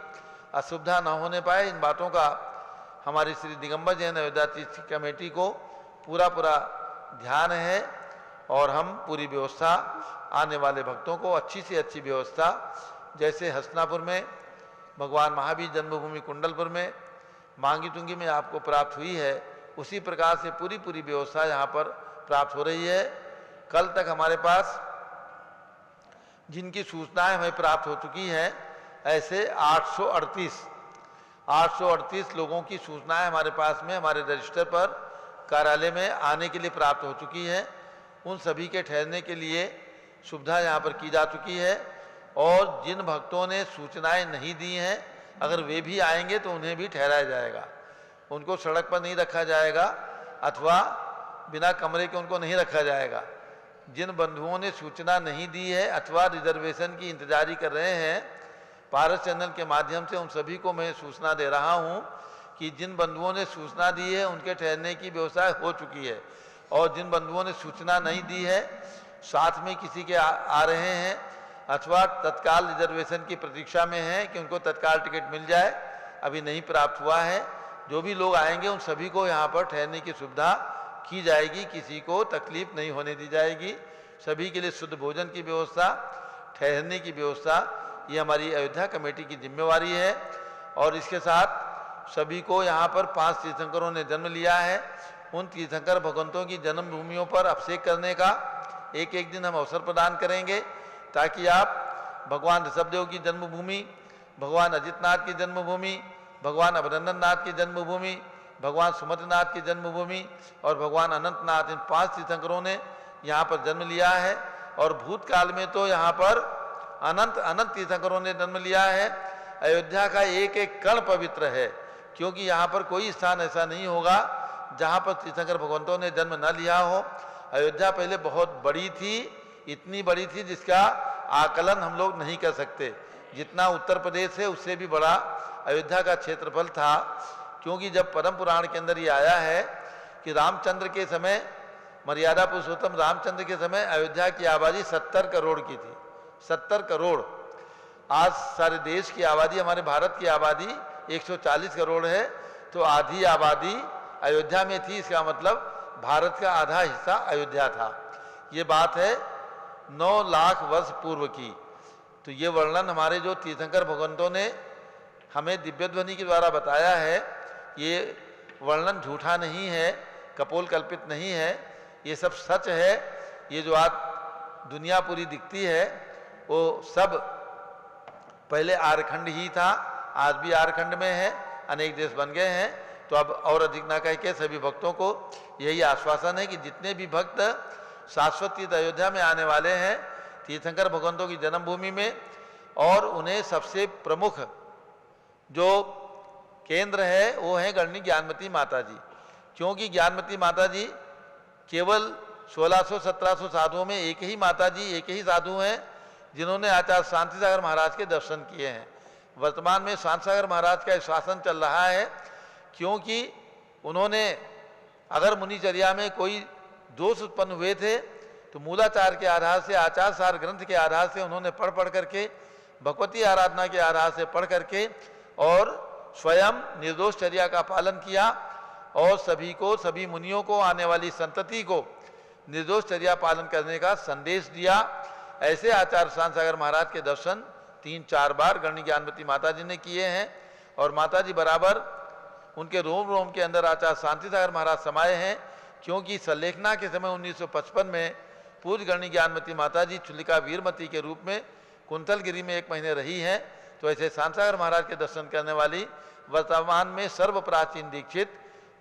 Speaker 4: असुविधा न होने पाए, इन बातों का हमारी श्री दिगंबर जैन अयोध्या तीर्थ कमेटी को पूरा ध्यान है और हम पूरी व्यवस्था आने वाले भक्तों को अच्छी से अच्छी व्यवस्था, जैसे हसनापुर में भगवान महावीर जन्मभूमि कुंडलपुर में मांगी तुंगी में आपको प्राप्त हुई है, उसी प्रकार से पूरी व्यवस्था यहाँ पर प्राप्त हो रही है। कल तक हमारे पास जिनकी सूचनाएं हमें प्राप्त हो चुकी हैं, ऐसे 838 लोगों की सूचनाएं हमारे पास में हमारे रजिस्टर पर कार्यालय में आने के लिए प्राप्त हो चुकी हैं। उन सभी के ठहरने के लिए सुविधा यहाँ पर की जा चुकी है और जिन भक्तों ने सूचनाएं नहीं दी हैं, अगर वे भी आएंगे तो उन्हें भी ठहराया जाएगा। उनको सड़क पर नहीं रखा जाएगा अथवा बिना कमरे के उनको नहीं रखा जाएगा। जिन बंधुओं ने सूचना नहीं दी है अथवा रिजर्वेशन की इंतजारी कर रहे हैं, पारस चैनल के माध्यम से उन सभी को मैं सूचना दे रहा हूं कि जिन बंधुओं ने सूचना दी है उनके ठहरने की व्यवस्था हो चुकी है और जिन बंधुओं ने सूचना नहीं दी है, साथ में किसी के आ रहे हैं अथवा तत्काल रिजर्वेशन की प्रतीक्षा में हैं कि उनको तत्काल टिकट मिल जाए, अभी नहीं प्राप्त हुआ है, जो भी लोग आएंगे उन सभी को यहाँ पर ठहरने की सुविधा की जाएगी, किसी को तकलीफ नहीं होने दी जाएगी। सभी के लिए शुद्ध भोजन की व्यवस्था, ठहरने की व्यवस्था, ये हमारी अयोध्या कमेटी की जिम्मेवारी है। और इसके साथ सभी को यहाँ पर 5 तीर्थंकरों ने जन्म लिया है, उन तीर्थंकर भगवंतों की जन्मभूमियों पर अभिषेक करने का एक दिन हम अवसर प्रदान करेंगे, ताकि आप भगवान ऋषभदेव की जन्मभूमि, भगवान अजितनाथ की जन्मभूमि, भगवान अभिनंदन नाथ की जन्मभूमि, भगवान सुमंत्रनाथ की जन्मभूमि और भगवान अनंतनाथ, इन 5 तीर्थंकरों ने यहाँ पर जन्म लिया है। और भूतकाल में तो यहाँ पर अनंत तीर्थंकरों ने जन्म लिया है। अयोध्या का एक कण पवित्र है, क्योंकि यहाँ पर कोई स्थान ऐसा नहीं होगा जहाँ पर तीर्थंकर भगवंतों ने जन्म न लिया हो। अयोध्या पहले बहुत बड़ी थी, इतनी बड़ी थी जिसका आकलन हम लोग नहीं कर सकते। जितना उत्तर प्रदेश है उससे भी बड़ा अयोध्या का क्षेत्रफल था, क्योंकि जब पद्म पुराण के अंदर ये आया है कि रामचंद्र के समय, मर्यादा पुरुषोत्तम रामचंद्र के समय अयोध्या की आबादी 70 करोड़ की थी। 70 करोड़। आज सारे देश की आबादी, हमारे भारत की आबादी 140 करोड़ है, तो आधी आबादी अयोध्या में थी। इसका मतलब भारत का आधा हिस्सा अयोध्या था। ये बात है 9 लाख वर्ष पूर्व की। तो ये वर्णन हमारे जो तीर्थंकर भगवंतों ने हमें दिव्य ध्वनि के द्वारा बताया है, ये वर्णन झूठा नहीं है, कपोल कल्पित नहीं है, ये सब सच है। ये जो आज दुनिया पूरी दिखती है वो सब पहले आरखंड ही था, आज भी आरखंड में है, अनेक देश बन गए हैं। तो अब और अधिक ना कह के सभी भक्तों को यही आश्वासन है कि जितने भी भक्त शाश्वत तीर्थ अयोध्या में आने वाले हैं, तीर्थंकर भगवंतों की जन्मभूमि में, और उन्हें सबसे प्रमुख जो केंद्र है वो है गणनी ज्ञानमती माता जी। क्योंकि ज्ञानमती माता जी केवल 1600-1700 साधुओं में एक ही माता जी, एक ही साधु हैं जिन्होंने आचार्य शांति सागर महाराज के दर्शन किए हैं। वर्तमान में शांति सागर महाराज का शासन चल रहा है, क्योंकि उन्होंने अगर मुनिचर्या में कोई दोष उत्पन्न हुए थे तो मूलाचार के आधार से, आचार सार ग्रंथ के आधार से उन्होंने पढ़ करके, भगवती आराधना के आधार से पढ़ करके और स्वयं निर्दोष चर्या का पालन किया और सभी को, सभी मुनियों को, आने वाली संतति को निर्दोष चर्या पालन करने का संदेश दिया। ऐसे आचार्य शांति सागर महाराज के दर्शन 3-4 बार गणनी ज्ञानमती माता जी ने किए हैं और माता जी बराबर उनके रोम रोम के अंदर आचार्य शांति सागर महाराज समाये हैं। क्योंकि संलेखना के समय 1955 में पूज्य गणनी ज्ञानमती माता जी चुलिका वीरमती के रूप में कुंतलगिरी में 1 महीने रही हैं। तो ऐसे शांति सागर महाराज के दर्शन करने वाली, वर्तमान में सर्व प्राचीन दीक्षित,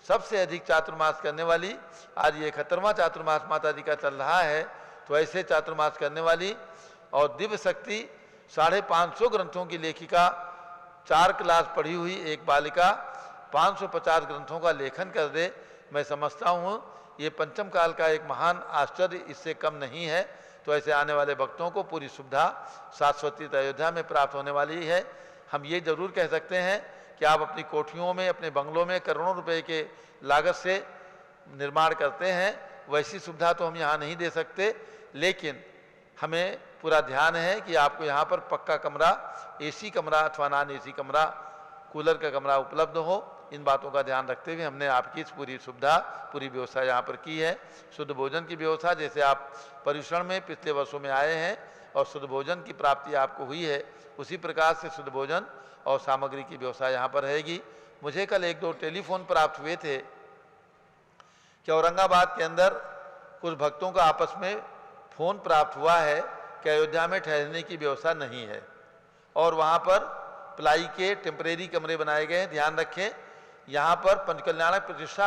Speaker 4: सबसे अधिक चातुर्मास करने वाली, आज ये 71वां चातुर्मास माता जी का चल रहा है। तो ऐसे चातुर्मास करने वाली और दिव्य शक्ति 550 ग्रंथों की लेखिका, 4 क्लास पढ़ी हुई एक बालिका 550 ग्रंथों का लेखन कर दे, मैं समझता हूँ ये पंचम काल का एक महान आश्चर्य, इससे कम नहीं है। तो ऐसे आने वाले भक्तों को पूरी सुविधा शाश्वत तीर्थ अयोध्या में प्राप्त होने वाली है। हम ये जरूर कह सकते हैं कि आप अपनी कोठियों में, अपने बंगलों में करोड़ों रुपए के लागत से निर्माण करते हैं, वैसी सुविधा तो हम यहाँ नहीं दे सकते, लेकिन हमें पूरा ध्यान है कि आपको यहाँ पर पक्का कमरा, एसी कमरा अथवा नॉन एसी कमरा, कूलर का कमरा उपलब्ध हो। इन बातों का ध्यान रखते हुए हमने आपकी इस पूरी सुविधा, पूरी व्यवस्था यहाँ पर की है। शुद्ध भोजन की व्यवस्था, जैसे आप पर्यूषण में पिछले वर्षों में आए हैं और शुद्ध भोजन की प्राप्ति आपको हुई है, उसी प्रकार से शुद्ध भोजन और सामग्री की व्यवस्था यहाँ पर रहेगी। मुझे कल 1-2 टेलीफोन प्राप्त हुए थे कि औरंगाबाद के अंदर कुछ भक्तों का आपस में फोन प्राप्त हुआ है कि अयोध्या में ठहरने की व्यवस्था नहीं है और वहाँ पर प्लाई के टेम्परेरी कमरे बनाए गए हैं। ध्यान रखें, यहाँ पर पंचकल्याणक प्रतिष्ठा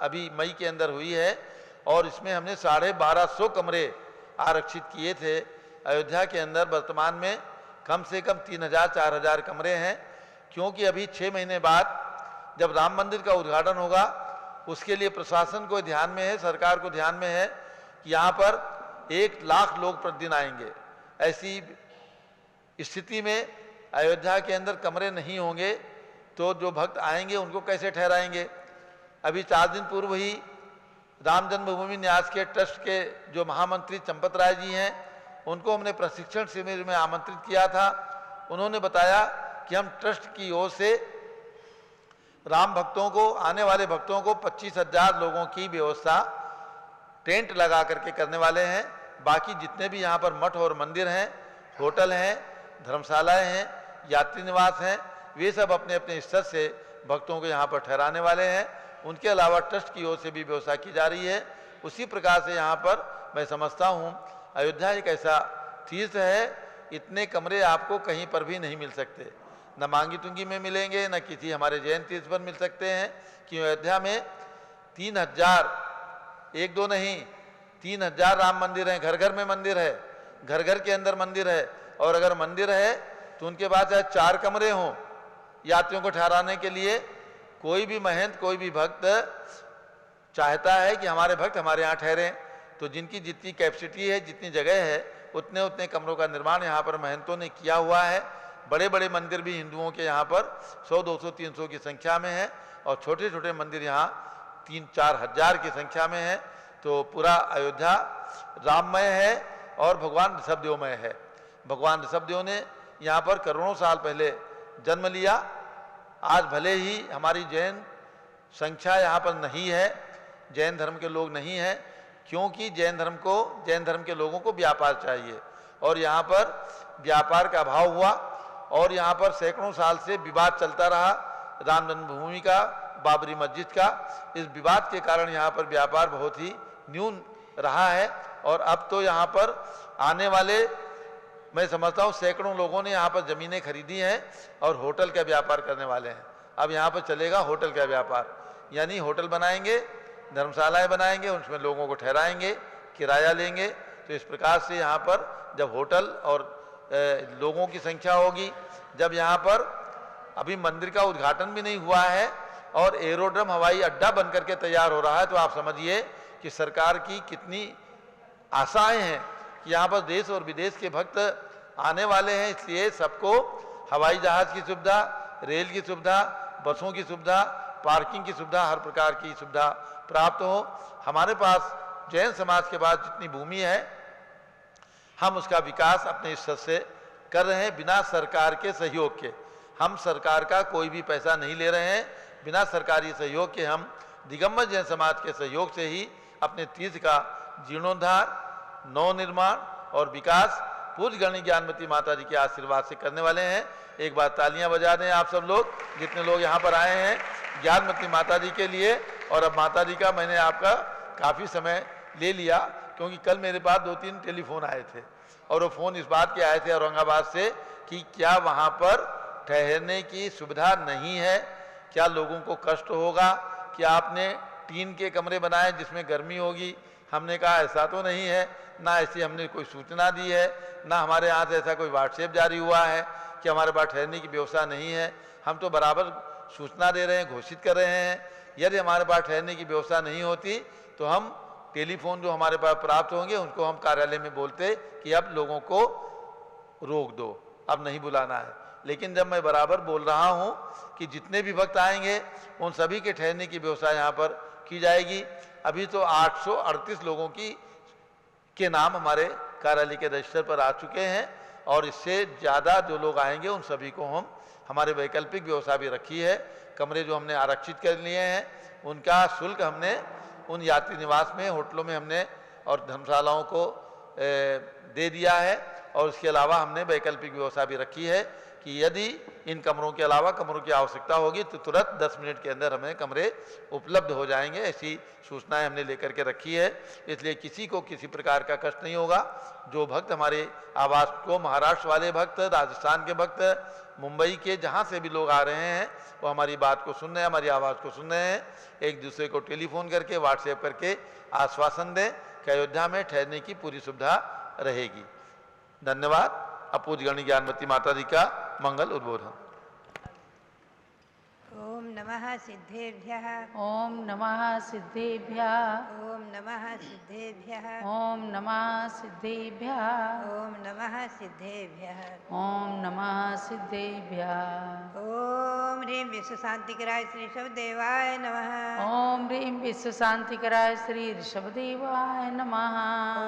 Speaker 4: अभी मई के अंदर हुई है और इसमें हमने 1250 कमरे आरक्षित किए थे। अयोध्या के अंदर वर्तमान में कम से कम 3000-4000 कमरे हैं, क्योंकि अभी 6 महीने बाद जब राम मंदिर का उद्घाटन होगा, उसके लिए प्रशासन को ध्यान में है, सरकार को ध्यान में है कि यहाँ पर 1 लाख लोग प्रतिदिन आएंगे। ऐसी स्थिति में अयोध्या के अंदर कमरे नहीं होंगे तो जो भक्त आएंगे उनको कैसे ठहराएंगे। अभी 4 दिन पूर्व ही राम जन्मभूमि न्यास के ट्रस्ट के जो महामंत्री चंपत राय जी हैं, उनको हमने प्रशिक्षण शिविर में आमंत्रित किया था। उन्होंने बताया कि हम ट्रस्ट की ओर से राम भक्तों को, आने वाले भक्तों को 25,000 लोगों की व्यवस्था टेंट लगा करके करने वाले हैं। बाकी जितने भी यहाँ पर मठ और मंदिर हैं, होटल हैं, धर्मशालाएं हैं, यात्री निवास हैं, वे सब अपने अपने स्तर से भक्तों को यहाँ पर ठहराने वाले हैं। उनके अलावा ट्रस्ट की ओर से भी व्यवस्था की जा रही है। उसी प्रकार से यहाँ पर मैं समझता हूँ अयोध्या एक ऐसा तीर्थ है, इतने कमरे आपको कहीं पर भी नहीं मिल सकते, न मांगी तुंगी में मिलेंगे, न किसी हमारे जैन तीर्थ पर मिल सकते हैं। कि अयोध्या में 3000, 1-2 नहीं, 3000 राम मंदिर हैं, घर घर में मंदिर है, घर घर के अंदर मंदिर है। और अगर मंदिर है तो उनके पास चाहे 4 कमरे हों यात्रियों को ठहराने के लिए, कोई भी महंत, कोई भी भक्त चाहता है कि हमारे भक्त हमारे यहाँ ठहरें, तो जिनकी जितनी कैपेसिटी है, जितनी जगह है, उतने उतने कमरों का निर्माण यहाँ पर महंतों ने किया हुआ है। बड़े बड़े मंदिर भी हिंदुओं के यहाँ पर 100, 200, 300 की संख्या में है और छोटे छोटे मंदिर यहाँ 3-4 हज़ार की संख्या में है। तो पूरा अयोध्या राममय है और भगवान ऋषभदेवमय है। भगवान ऋषभदेव ने यहाँ पर करोड़ों साल पहले जन्म लिया। आज भले ही हमारी जैन संख्या यहाँ पर नहीं है, जैन धर्म के लोग नहीं हैं, क्योंकि जैन धर्म के लोगों को व्यापार चाहिए और यहाँ पर व्यापार का अभाव हुआ और यहाँ पर सैकड़ों साल से विवाद चलता रहा राम जन्मभूमि का, बाबरी मस्जिद का। इस विवाद के कारण यहाँ पर व्यापार बहुत ही न्यून रहा है और अब तो यहाँ पर आने वाले, मैं समझता हूँ, सैकड़ों लोगों ने यहाँ पर ज़मीनें खरीदी हैं और होटल का व्यापार करने वाले हैं। अब यहाँ पर चलेगा होटल का व्यापार, यानी होटल बनाएंगे, धर्मशालाएं बनाएंगे, उसमें लोगों को ठहराएंगे, किराया लेंगे। तो इस प्रकार से यहाँ पर जब होटल और लोगों की संख्या होगी, जब यहाँ पर अभी मंदिर का उद्घाटन भी नहीं हुआ है और एरोड्रम हवाई अड्डा बन करके तैयार हो रहा है, तो आप समझिए कि सरकार की कितनी आशाएं हैं कि यहाँ पर देश और विदेश के भक्त आने वाले हैं। इसलिए सबको हवाई जहाज़ की सुविधा, रेल की सुविधा, बसों की सुविधा, पार्किंग की सुविधा, हर प्रकार की सुविधा प्राप्त हो। हमारे पास जैन समाज के पास जितनी भूमि है, हम उसका विकास अपने स्तर से कर रहे हैं बिना सरकार के सहयोग के। हम सरकार का कोई भी पैसा नहीं ले रहे हैं, बिना सरकारी सहयोग के हम दिगंबर जैन समाज के सहयोग से ही अपने तीर्थ का जीर्णोद्धार, नवनिर्माण और विकास पूज्य गणनी ज्ञानमती माता जी के आशीर्वाद से करने वाले हैं। एक बार तालियां बजा दें आप सब लोग, जितने लोग यहाँ पर आए हैं ज्ञानमती माता जी के लिए। और अब माता जी का मैंने आपका काफ़ी समय ले लिया, क्योंकि कल मेरे पास 2-3 टेलीफोन आए थे और वो फ़ोन इस बात के आए थे औरंगाबाद से कि क्या वहाँ पर ठहरने की सुविधा नहीं है, क्या लोगों को कष्ट होगा, क्या आपने टीन के कमरे बनाए जिसमें गर्मी होगी। हमने कहा ऐसा तो नहीं है, ना ऐसी हमने कोई सूचना दी है, ना हमारे यहाँ से ऐसा कोई व्हाट्सएप जारी हुआ है कि हमारे पास ठहरने की व्यवस्था नहीं है। हम तो बराबर सूचना दे रहे हैं, घोषित कर रहे हैं। यदि हमारे पास ठहरने की व्यवस्था नहीं होती तो हम टेलीफोन जो हमारे पास प्राप्त होंगे उनको हम कार्यालय में बोलते कि अब लोगों को रोक दो, अब नहीं बुलाना है। लेकिन जब मैं बराबर बोल रहा हूं कि जितने भी भक्त आएंगे उन सभी के ठहरने की व्यवस्था यहाँ पर की जाएगी। अभी तो 838 लोगों के नाम हमारे कार्यालय के रजिस्टर पर आ चुके हैं और इससे ज़्यादा जो लोग आएंगे उन सभी को हम हमारे वैकल्पिक व्यवस्था भी रखी है। कमरे जो हमने आरक्षित कर लिए हैं उनका शुल्क हमने उन यात्री निवास में, होटलों में हमने और धर्मशालाओं को दे दिया है। और इसके अलावा हमने वैकल्पिक व्यवस्था भी रखी है कि यदि इन कमरों के अलावा कमरों की आवश्यकता होगी तो तुरंत 10 मिनट के अंदर हमें कमरे उपलब्ध हो जाएंगे। ऐसी सूचनाएं हमने लेकर के रखी है, इसलिए किसी को किसी प्रकार का कष्ट नहीं होगा। जो भक्त हमारे आवास को, महाराष्ट्र वाले भक्त, राजस्थान के भक्त, मुंबई के जहाँ से भी लोग आ रहे हैं वो हमारी बात को सुन रहे हैं, हमारी आवाज़ को सुन रहे हैं, एक दूसरे को टेलीफोन करके, व्हाट्सएप करके आश्वासन दें कि अयोध्या में ठहरने की पूरी सुविधा रहेगी। धन्यवाद। अब पूज्य गणी ज्ञानवती माता जी का मंगल उद्बोधन।
Speaker 1: ओम नमः सिद्धेभ्यः।
Speaker 5: ओम नमः सिद्धेभ्यः।
Speaker 1: ओम नमः सिद्धेभ्यः।
Speaker 5: ओम नमः सिद्धेभ्यः।
Speaker 1: ओम नमः सिद्धेभ्यः।
Speaker 5: ओम नमः सिद्धेभ्यः।
Speaker 1: ओम ह्रीं विश्व शांतिकराय श्री ऋषभदेवाय नमः।
Speaker 5: ओम ह्रीं विश्व शांतिकराय श्री ऋषभदेवाय नमः।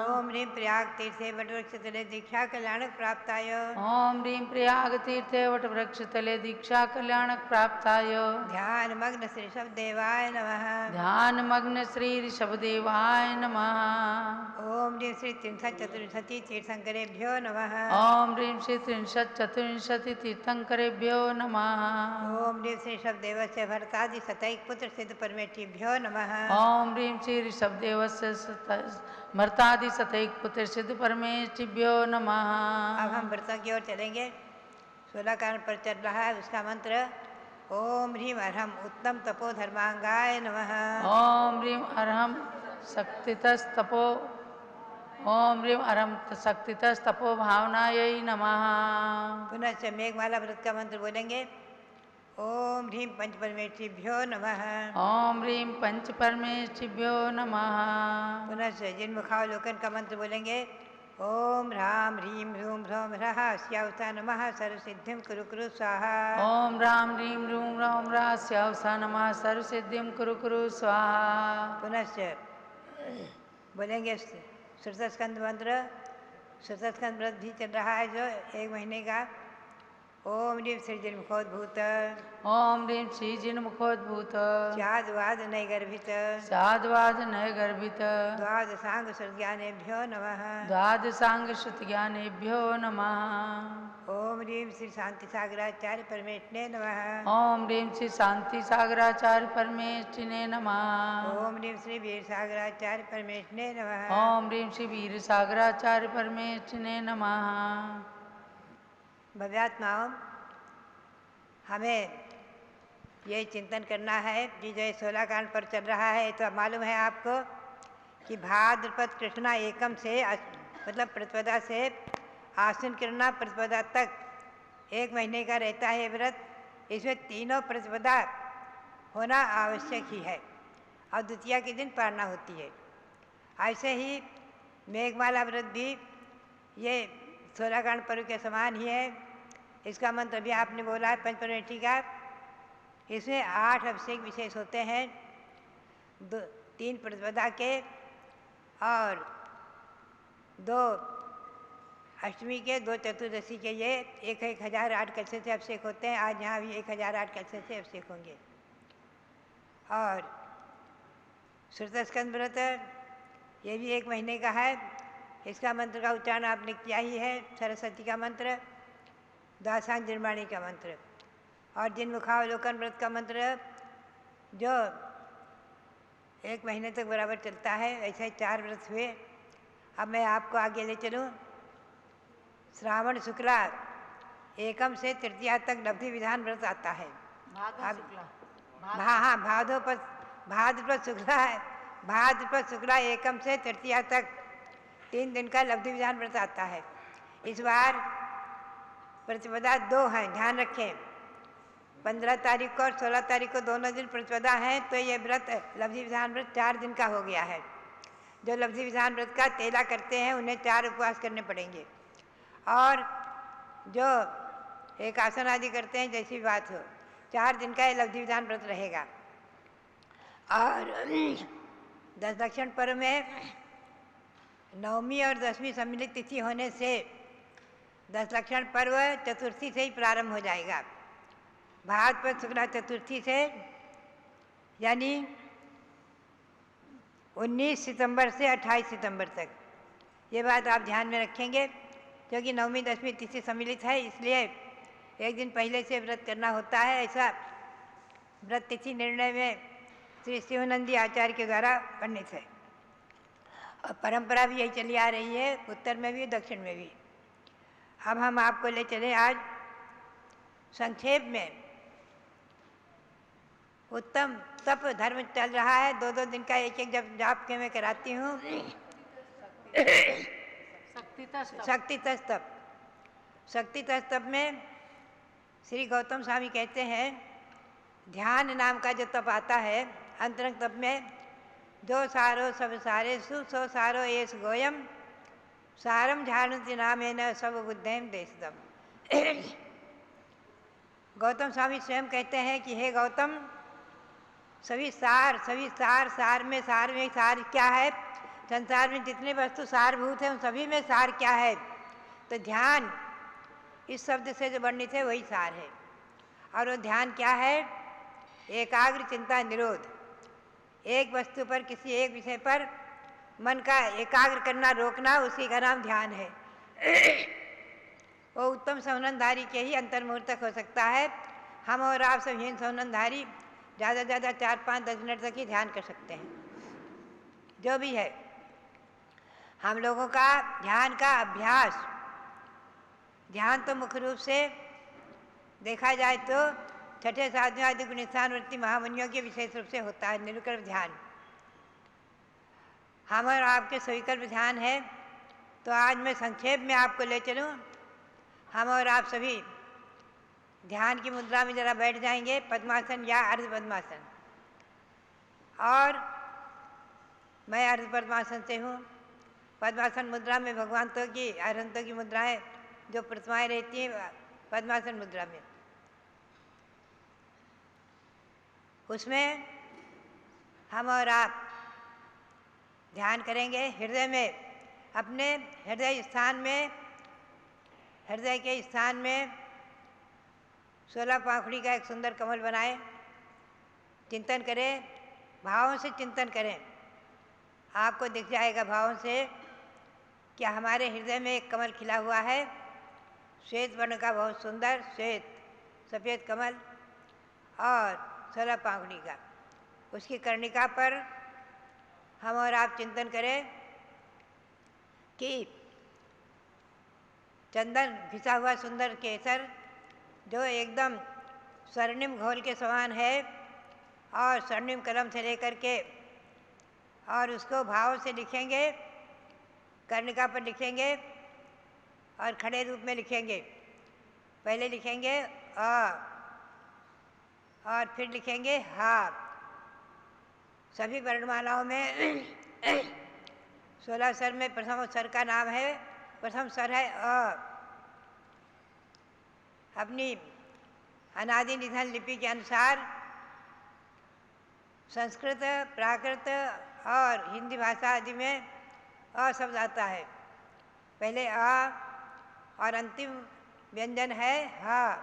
Speaker 1: ओम ह्रीं प्रयाग तीर्थे वटवृक्षतले दीक्षा कल्याणक प्राप्ताय।
Speaker 5: ओम ह्रीं प्रयाग तीर्थे वटवृक्षतले दीक्षा कल्याणक प्राप्ताय।
Speaker 1: ध्यान मग्न श्री ऋषभदेवाय नमः।
Speaker 5: ध्यान मग्न श्री ऋषभदेवाय नमः।
Speaker 1: ओम ह्रीं श्री त्रिंशत् चतुर्विंशति तीर्थंकरेभ्यो नमः।
Speaker 5: ओम ह्रीं श्री त्रिंशत् चतुर्विंशति तीर्थंकरेभ्यो नमः।
Speaker 1: ओम ह्रीं श्री ऋषभदेवस्य भरतादि शतैक पुत्र सिद्ध परमेष्ठिभ्यो नमः।
Speaker 5: ओम ह्रीं श्री ऋषभदेवस्य भरतादि शतैक पुत्र सिद्ध परमेष्ठिभ्यो नमः।
Speaker 1: अब हम व्रतों की ओर चलेंगे। 16 कारण पर चल रहा है उसका मंत्र ओम ह्रीं अरहम उत्तम तपो धर्मांगाय नमः।
Speaker 5: ओम ह्रीं अरहम शक्तितस्तपो ओम ह्रीं अरहम शक्तितस्तपो भावनायै नमः।
Speaker 1: पुनश्च मेघमाला व्रत का मंत्र बोलेंगे ओम ह्रीं पंच परमेष्ठिभ्यो नमः।
Speaker 5: ओम ह्रीं पंच परमेष्ठिभ्यो नमः।
Speaker 1: पुनश्च जिन्मुखावलोकन का मंत्र बोलेंगे ओम ह्रां ह्रीं ह्रूं ह्रौं ह्रः स्यावसा नमः सर्वसिद्धिं कुरु कुरु स्वाहा।
Speaker 5: ओम राम ह्रीं ह्रूं ह्रौं ह्रः स्यावसा नमः सर्वसिद्धिं कुरु कुरु स्वाहा।
Speaker 1: पुनश्च बोलेंगे श्रुतस्कंद मंत्र। श्रुतस्कंद व्रत भी चल रहा है जो 1 महीने का। ओम ह्रीं श्री जिन्मुखोद्भूत।
Speaker 5: ओम ह्रीं श्री जिन्मुखोद्भूत।
Speaker 1: स्याद्वाद नय गर्भित।
Speaker 5: साधवाद नय गर्भित।
Speaker 1: द्वादशांग सुज्ञानेभ्यो नमः।
Speaker 5: द्वादशांग श्रुत ज्ञानेभ्यो नमः।
Speaker 1: ओम ह्रीं श्री शांति सागराचार्य परमेष्ठिने नमः।
Speaker 5: ओम ह्रीं श्री शांति सागराचार्य परमेष्ठिने नमः।
Speaker 1: ओम ह्रीं श्री वीर सागराचार्य परमेष्ठिने नमः।
Speaker 5: ओम ह्रीं श्री वीर सागराचार्य परमेष्ठिने नमः।
Speaker 1: भव्यात्माओं, हमें ये चिंतन करना है कि जो 16 कांड पर चल रहा है तो मालूम है आपको कि भाद्रपद कृष्णा एकम से मतलब प्रतिपदा से आश्विन कृष्णा प्रतिपदा तक 1 महीने का रहता है व्रत। इसमें तीनों प्रतिपदा होना आवश्यक ही है और द्वितीया के दिन पारना होती है। ऐसे ही मेघमाला व्रत भी ये 16 कांड पर्व के समान ही है। इसका मंत्र भी आपने बोला है पंचपरमेष्ठी का। इसमें 8 अभिषेक विशेष होते हैं, 3 प्रतिपदा के और 2 अष्टमी के, 2 चतुर्दशी के। ये 1008 कलशे से अभिषेक होते हैं। आज यहाँ भी 1008 कलशे से अभिषेक होंगे। और श्रुतस्कंद व्रत ये भी 1 महीने का है। इसका मंत्र का उच्चारण आपने किया ही है, सरस्वती का मंत्र, द्वादशांग निर्माणी का मंत्र और जिन्मुखावलोकन व्रत का मंत्र जो 1 महीने तक बराबर चलता है। ऐसे 4 व्रत हुए। अब मैं आपको आगे ले चलूँ। श्रावण शुक्ला एकम से तृतीया तक लब्धि विधान व्रत आता है। हाँ, भाद्रपद शुक्ला है। भाद्रपद शुक्ला एकम से तृतीया तक 3 दिन का लब्धि विधान व्रत आता है। इस बार प्रतिपदा 2 हैं, ध्यान रखें। 15 तारीख को और 16 तारीख को दोनों दिन प्रतिपदा हैं, तो ये व्रत लब्धि विधान व्रत 4 दिन का हो गया है। जो लब्धि विधान व्रत का तेला करते हैं उन्हें 4 उपवास करने पड़ेंगे, और जो एक आसन आदि करते हैं जैसी बात हो, 4 दिन का ये लब्धि विधान व्रत रहेगा। और 10 दक्षिण पर्व में नवमी और 10वीं सम्मिलित तिथि होने से 10 लक्षण पर्व चतुर्थी से ही प्रारंभ हो जाएगा। भाद्रपद शुक्ला चतुर्थी से, यानी 19 सितंबर से 28 सितंबर तक। ये बात आप ध्यान में रखेंगे, क्योंकि नवमी 10वीं तिथि सम्मिलित है, इसलिए एक दिन पहले से व्रत करना होता है। ऐसा व्रत तिथि निर्णय में श्री शिवानंदी आचार्य के द्वारा वर्णित है, और परंपरा भी यही चली आ रही है, उत्तर में भी दक्षिण में भी। अब हम आपको ले चले आज संक्षेप में। उत्तम तप धर्म चल रहा है, 2-2 दिन का एक जब जाप के मैं कराती हूँ। शक्ति तप। शक्ति तप में श्री गौतम स्वामी कहते हैं, ध्यान नाम का जो तप आता है अंतरंग तप में, जो सारो सब सारे सो सारो एस गोयम सारम झानति नामेन सब बुद्धेम देशदम। गौतम स्वामी स्वयं कहते हैं कि हे गौतम, सभी सार सार में सार क्या है? संसार में जितने वस्तु सारभूत हैं उन सभी में सार क्या है? तो ध्यान इस शब्द से जो वर्णित है वही सार है। और वो ध्यान क्या है? एकाग्र चिंता निरोध। एक वस्तु पर, किसी एक विषय पर मन का एकाग्र करना, रोकना, उसी का नाम ध्यान है। वो उत्तम सौननधारी के ही अंतर्मुहूर्त तक हो सकता है। हम और आप सब हीन सौननधारी ज़्यादा 4-5-10 मिनट तक ही ध्यान कर सकते हैं। जो भी है, हम लोगों का ध्यान का अभ्यास, ध्यान तो मुख्य रूप से देखा जाए तो 6ठे 7वें आदि गुणस्थान वृत्ति महामुनियों के विशेष रूप से होता है निर्विकल्प ध्यान। हम और आपके सविकल्प ध्यान है। तो आज मैं संक्षेप में आपको ले चलूं। हम और आप सभी ध्यान की मुद्रा में जरा बैठ जाएंगे, पद्मासन या अर्ध पद्मासन। और मैं अर्ध पद्मासन से हूँ। पद्मासन मुद्रा में भगवंतों की, अरहंतों की मुद्राएं जो प्रतिमाएं रहती हैं पद्मासन मुद्रा में, उसमें हम और आप ध्यान करेंगे। हृदय में, अपने हृदय स्थान में, हृदय के स्थान में 16 पाखुड़ी का एक सुंदर कमल बनाएं। चिंतन करें, भावों से चिंतन करें। आपको दिख जाएगा भावों से कि हमारे हृदय में एक कमल खिला हुआ है, श्वेत वर्ण का, बहुत सुंदर श्वेत सफ़ेद कमल, और 16 पाखुड़ी का। उसकी कर्णिका पर हम और आप चिंतन करें कि चंदन घिसा हुआ सुंदर केसर जो एकदम स्वर्णिम घोल के समान है, और स्वर्णिम कलम से लेकर के, और उसको भाव से लिखेंगे, कर्णिका पर लिखेंगे और खड़े रूप में लिखेंगे। पहले लिखेंगे अ, और फिर लिखेंगे हा। सभी वर्णमालाओं में 16 स्वर में प्रथम स्वर का नाम है, प्रथम स्वर है अ। अपनी अनादि निधन लिपि के अनुसार संस्कृत, प्राकृत और हिंदी भाषा आदि में अ शब्द आता है। पहले अ और अंतिम व्यंजन है ह।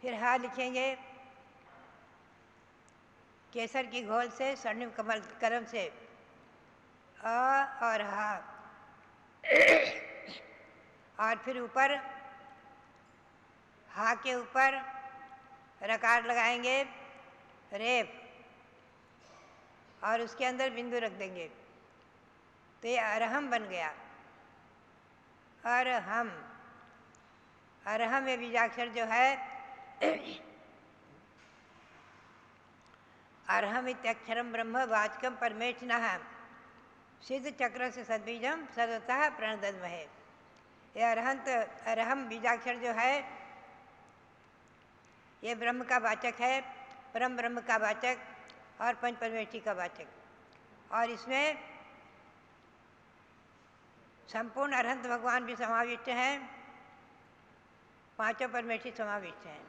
Speaker 1: फिर ह लिखेंगे केसर की घोल से, स्वर्णिम कमल कलम से, अ और ह। और फिर ऊपर हा के ऊपर रकार लगाएंगे, रेप, और उसके अंदर बिंदु रख देंगे। तो ये अरहम बन गया। अरहम, अरहम में बीजाक्षर जो है अरहम इत्यक्षरम ब्रह्म वाचकम परमेष्ठिनः सिद्ध चक्र से सद्बीजम सदतः प्रणदद्महे। ये अरहंत, अरहम बीजाक्षर जो है ये ब्रह्म का वाचक है, परम ब्रह्म का वाचक और पंच परमेष्ठी का वाचक। और इसमें संपूर्ण अरहंत भगवान भी समाविष्ट हैं, पांचों परमेष्ठी समाविष्ट हैं।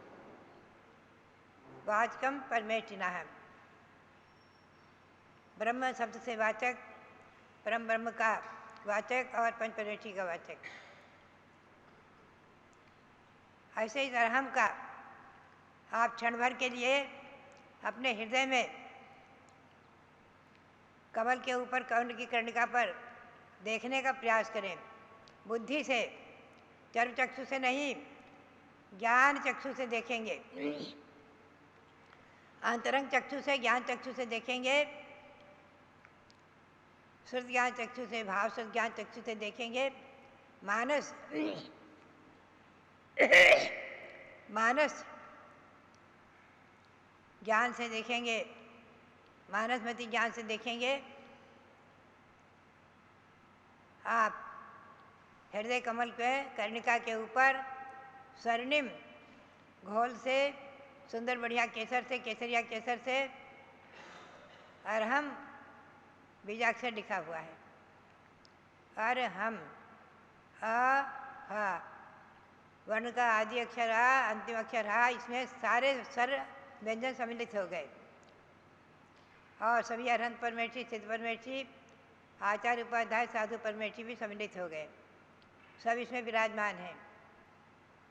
Speaker 1: वाचकम परमेष्ठिनः, ब्रह्म शब्द से वाचक, परम ब्रह्म का वाचक और पंच परमेष्ठी का वाचक। ऐसे ही अरहम का आप क्षण भर के लिए अपने हृदय में कमल के ऊपर कर्ण की कर्णिका पर देखने का प्रयास करें। बुद्धि से, चर्म चक्षु से नहीं, ज्ञान चक्षु से देखेंगे। अंतरंग चक्षु से, ज्ञान चक्षु से देखेंगे। श्रुत ज्ञान चक्षु से, भाव श्रुत ज्ञान चक्षु से देखेंगे। मानस मानस ज्ञान से देखेंगे, मानसमति ज्ञान से देखेंगे। आप हृदय कमल पे कर्णिका के ऊपर स्वर्णिम घोल से, सुंदर बढ़िया केसर से, केसरिया केसर से अरहम बीजाक्षर लिखा हुआ है। अरहम, अ हा वर्ण का आदि अक्षर आ, अंतिम अक्षर हा, इसमें सारे स्वर व्यंजन सम्मिलित हो गए। और सभी अरहंत परमेष्ठी, सिद्ध परमेष्ठी, आचार्य उपाध्याय, साधु परमेष्ठी भी सम्मिलित हो गए। सब इसमें विराजमान हैं।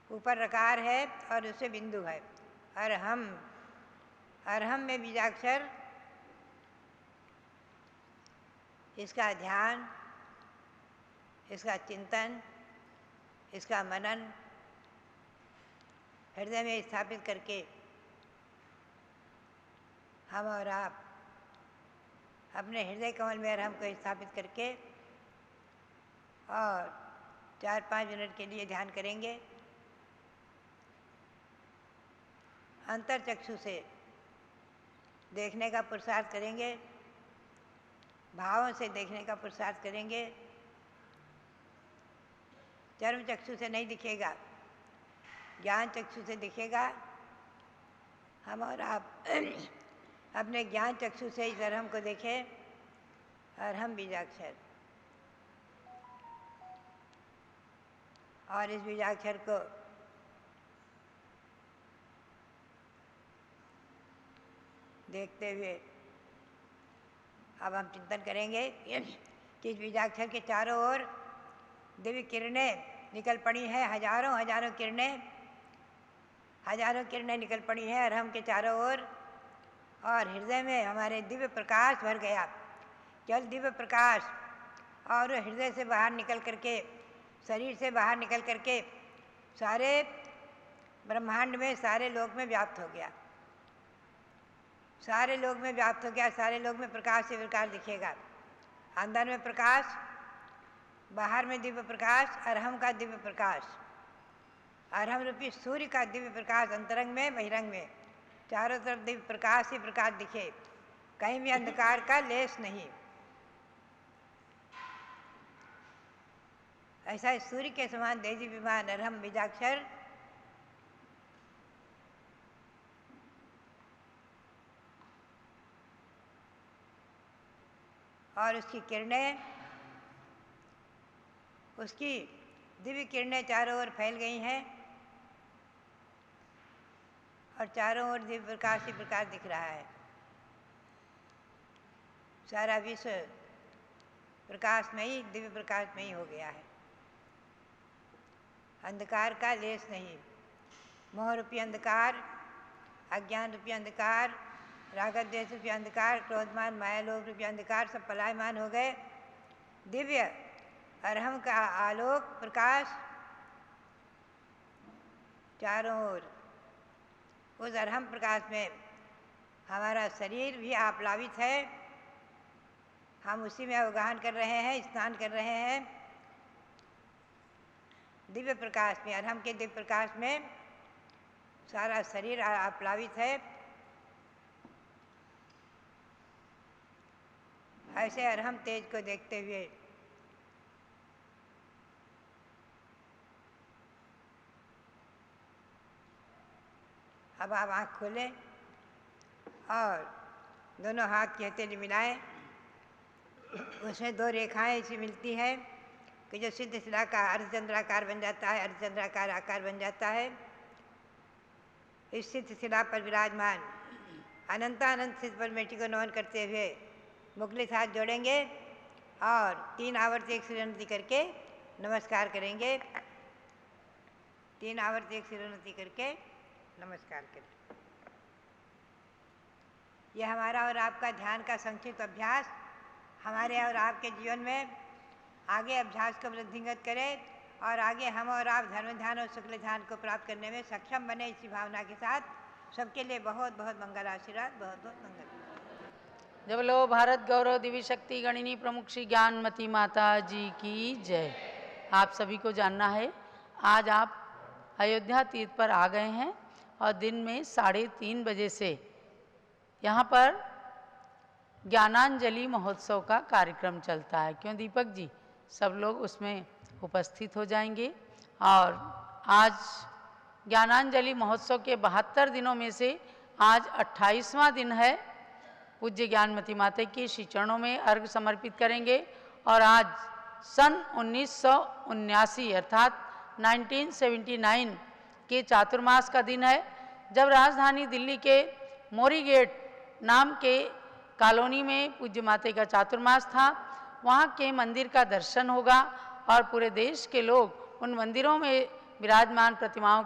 Speaker 1: ऊपर रकार है और उससे बिंदु है। अरहम, अरहम में बीजाक्षर, इसका ध्यान, इसका चिंतन, इसका मनन हृदय में स्थापित करके हम और आप अपने हृदय कमल में अरहम को स्थापित करके और 4-5 मिनट के लिए ध्यान करेंगे। अंतर चक्षु से देखने का पुरुषार्थ करेंगे, भावों से देखने का पुरुषार्थ करेंगे। चर्म चक्षु से नहीं दिखेगा, ज्ञान चक्षु से दिखेगा। हम और आप अपने ज्ञान चक्षु से इस अरहम को देखें। अरहम बीजाक्षर, और इस बीजाक्षर को देखते हुए अब हम चिंतन करेंगे कि इस बीजाक्षर के चारों ओर दिव्य किरणें निकल पड़ी हैं। हजारों हजारों किरणें, हजारों किरणें निकल पड़ी हैं अरहम के चारों ओर, और हृदय में हमारे दिव्य प्रकाश भर गया। केवल दिव्य प्रकाश, और हृदय से बाहर निकल करके, शरीर से बाहर निकल करके सारे ब्रह्मांड में, सारे लोक में व्याप्त हो गया। सारे लोक में व्याप्त हो गया। सारे लोक में प्रकाश से प्रकाश दिखेगा। अंदर में प्रकाश, बाहर में दिव्य प्रकाश, अरहम का दिव्य प्रकाश, अरहम रूपी सूर्य का दिव्य प्रकाश अंतरंग में, बहिरंग में, चारों तरफ दिव्य प्रकाश ही प्रकाश दिखे, कहीं भी अंधकार का लेश नहीं। ऐसा सूर्य के समान तेजी विमान अरहम बीजाक्षर और उसकी किरणें, उसकी दिव्य किरणें चारों ओर फैल गई हैं और चारों ओर दिव्य प्रकाश ही प्रकाश दिख रहा है। सारा विश्व प्रकाश में ही, दिव्य प्रकाश में ही हो गया है। अंधकार का लेस नहीं। मोह रूपी अंधकार, अज्ञान रूपी अंधकार, राग द्वेष रूपी अंधकार, क्रोधमान माया लोभ रूपी अंधकार सब पलायमान हो गए। दिव्य अरहम का आलोक प्रकाश चारों ओर, उस अरहम प्रकाश में हमारा शरीर भी आप्लावित है। हम उसी में अवगाहन कर रहे हैं, स्नान कर रहे हैं। दिव्य प्रकाश में, अरहम के दिव्य प्रकाश में सारा शरीर आप्लावित है। ऐसे अरहम तेज को देखते हुए अब आप आँख खोलें और दोनों हाथ की हथेली मिलाएं। उसमें दो रेखाएं ऐसी मिलती हैं, कि जो सिद्ध शिला का अर्धचंद्राकार बन जाता है, अर्धचंद्राकार आकार बन जाता है। इस सिद्ध शिला पर विराजमान अनंतानंत सिद्ध परमेष्ठी को नमन करते हुए मुखलिस हाथ जोड़ेंगे और 3 आवर्ती एक सिरोन्नति करके नमस्कार करेंगे। 3 आवर्ती एक सिरोन्नति करके नमस्कार करें। यह हमारा और आपका ध्यान का संक्षिप्त अभ्यास हमारे और आपके जीवन में आगे अभ्यास को वृद्धिंगत करे और आगे हम और आप धर्म ध्यान और शुक्ल ध्यान को प्राप्त करने में सक्षम बने। इसी भावना के साथ सबके लिए बहुत बहुत मंगल आशीर्वाद, बहुत बहुत मंगल।
Speaker 5: जब लो भारत गौरव दिव्य शक्ति गणिनी प्रमुख श्री ज्ञानमती माता जी की जय। आप सभी को जानना है, आज आप अयोध्या तीर्थ पर आ गए हैं और दिन में 3:30 बजे से यहाँ पर ज्ञानांजलि महोत्सव का कार्यक्रम चलता है। क्यों दीपक जी? सब लोग उसमें उपस्थित हो जाएंगे। और आज ज्ञानांजलि महोत्सव के 72 दिनों में से आज 28वां दिन है। पूज्य ज्ञानमती माता के श्री चरणों में अर्घ समर्पित करेंगे। और आज सन 1979 अर्थात 1979 के चातुर्मास का दिन है, जब राजधानी दिल्ली के मोरी गेट नाम के कॉलोनी में पूज्य माता का चातुर्मास था। वहाँ के मंदिर का दर्शन होगा और पूरे देश के लोग उन मंदिरों में विराजमान प्रतिमाओं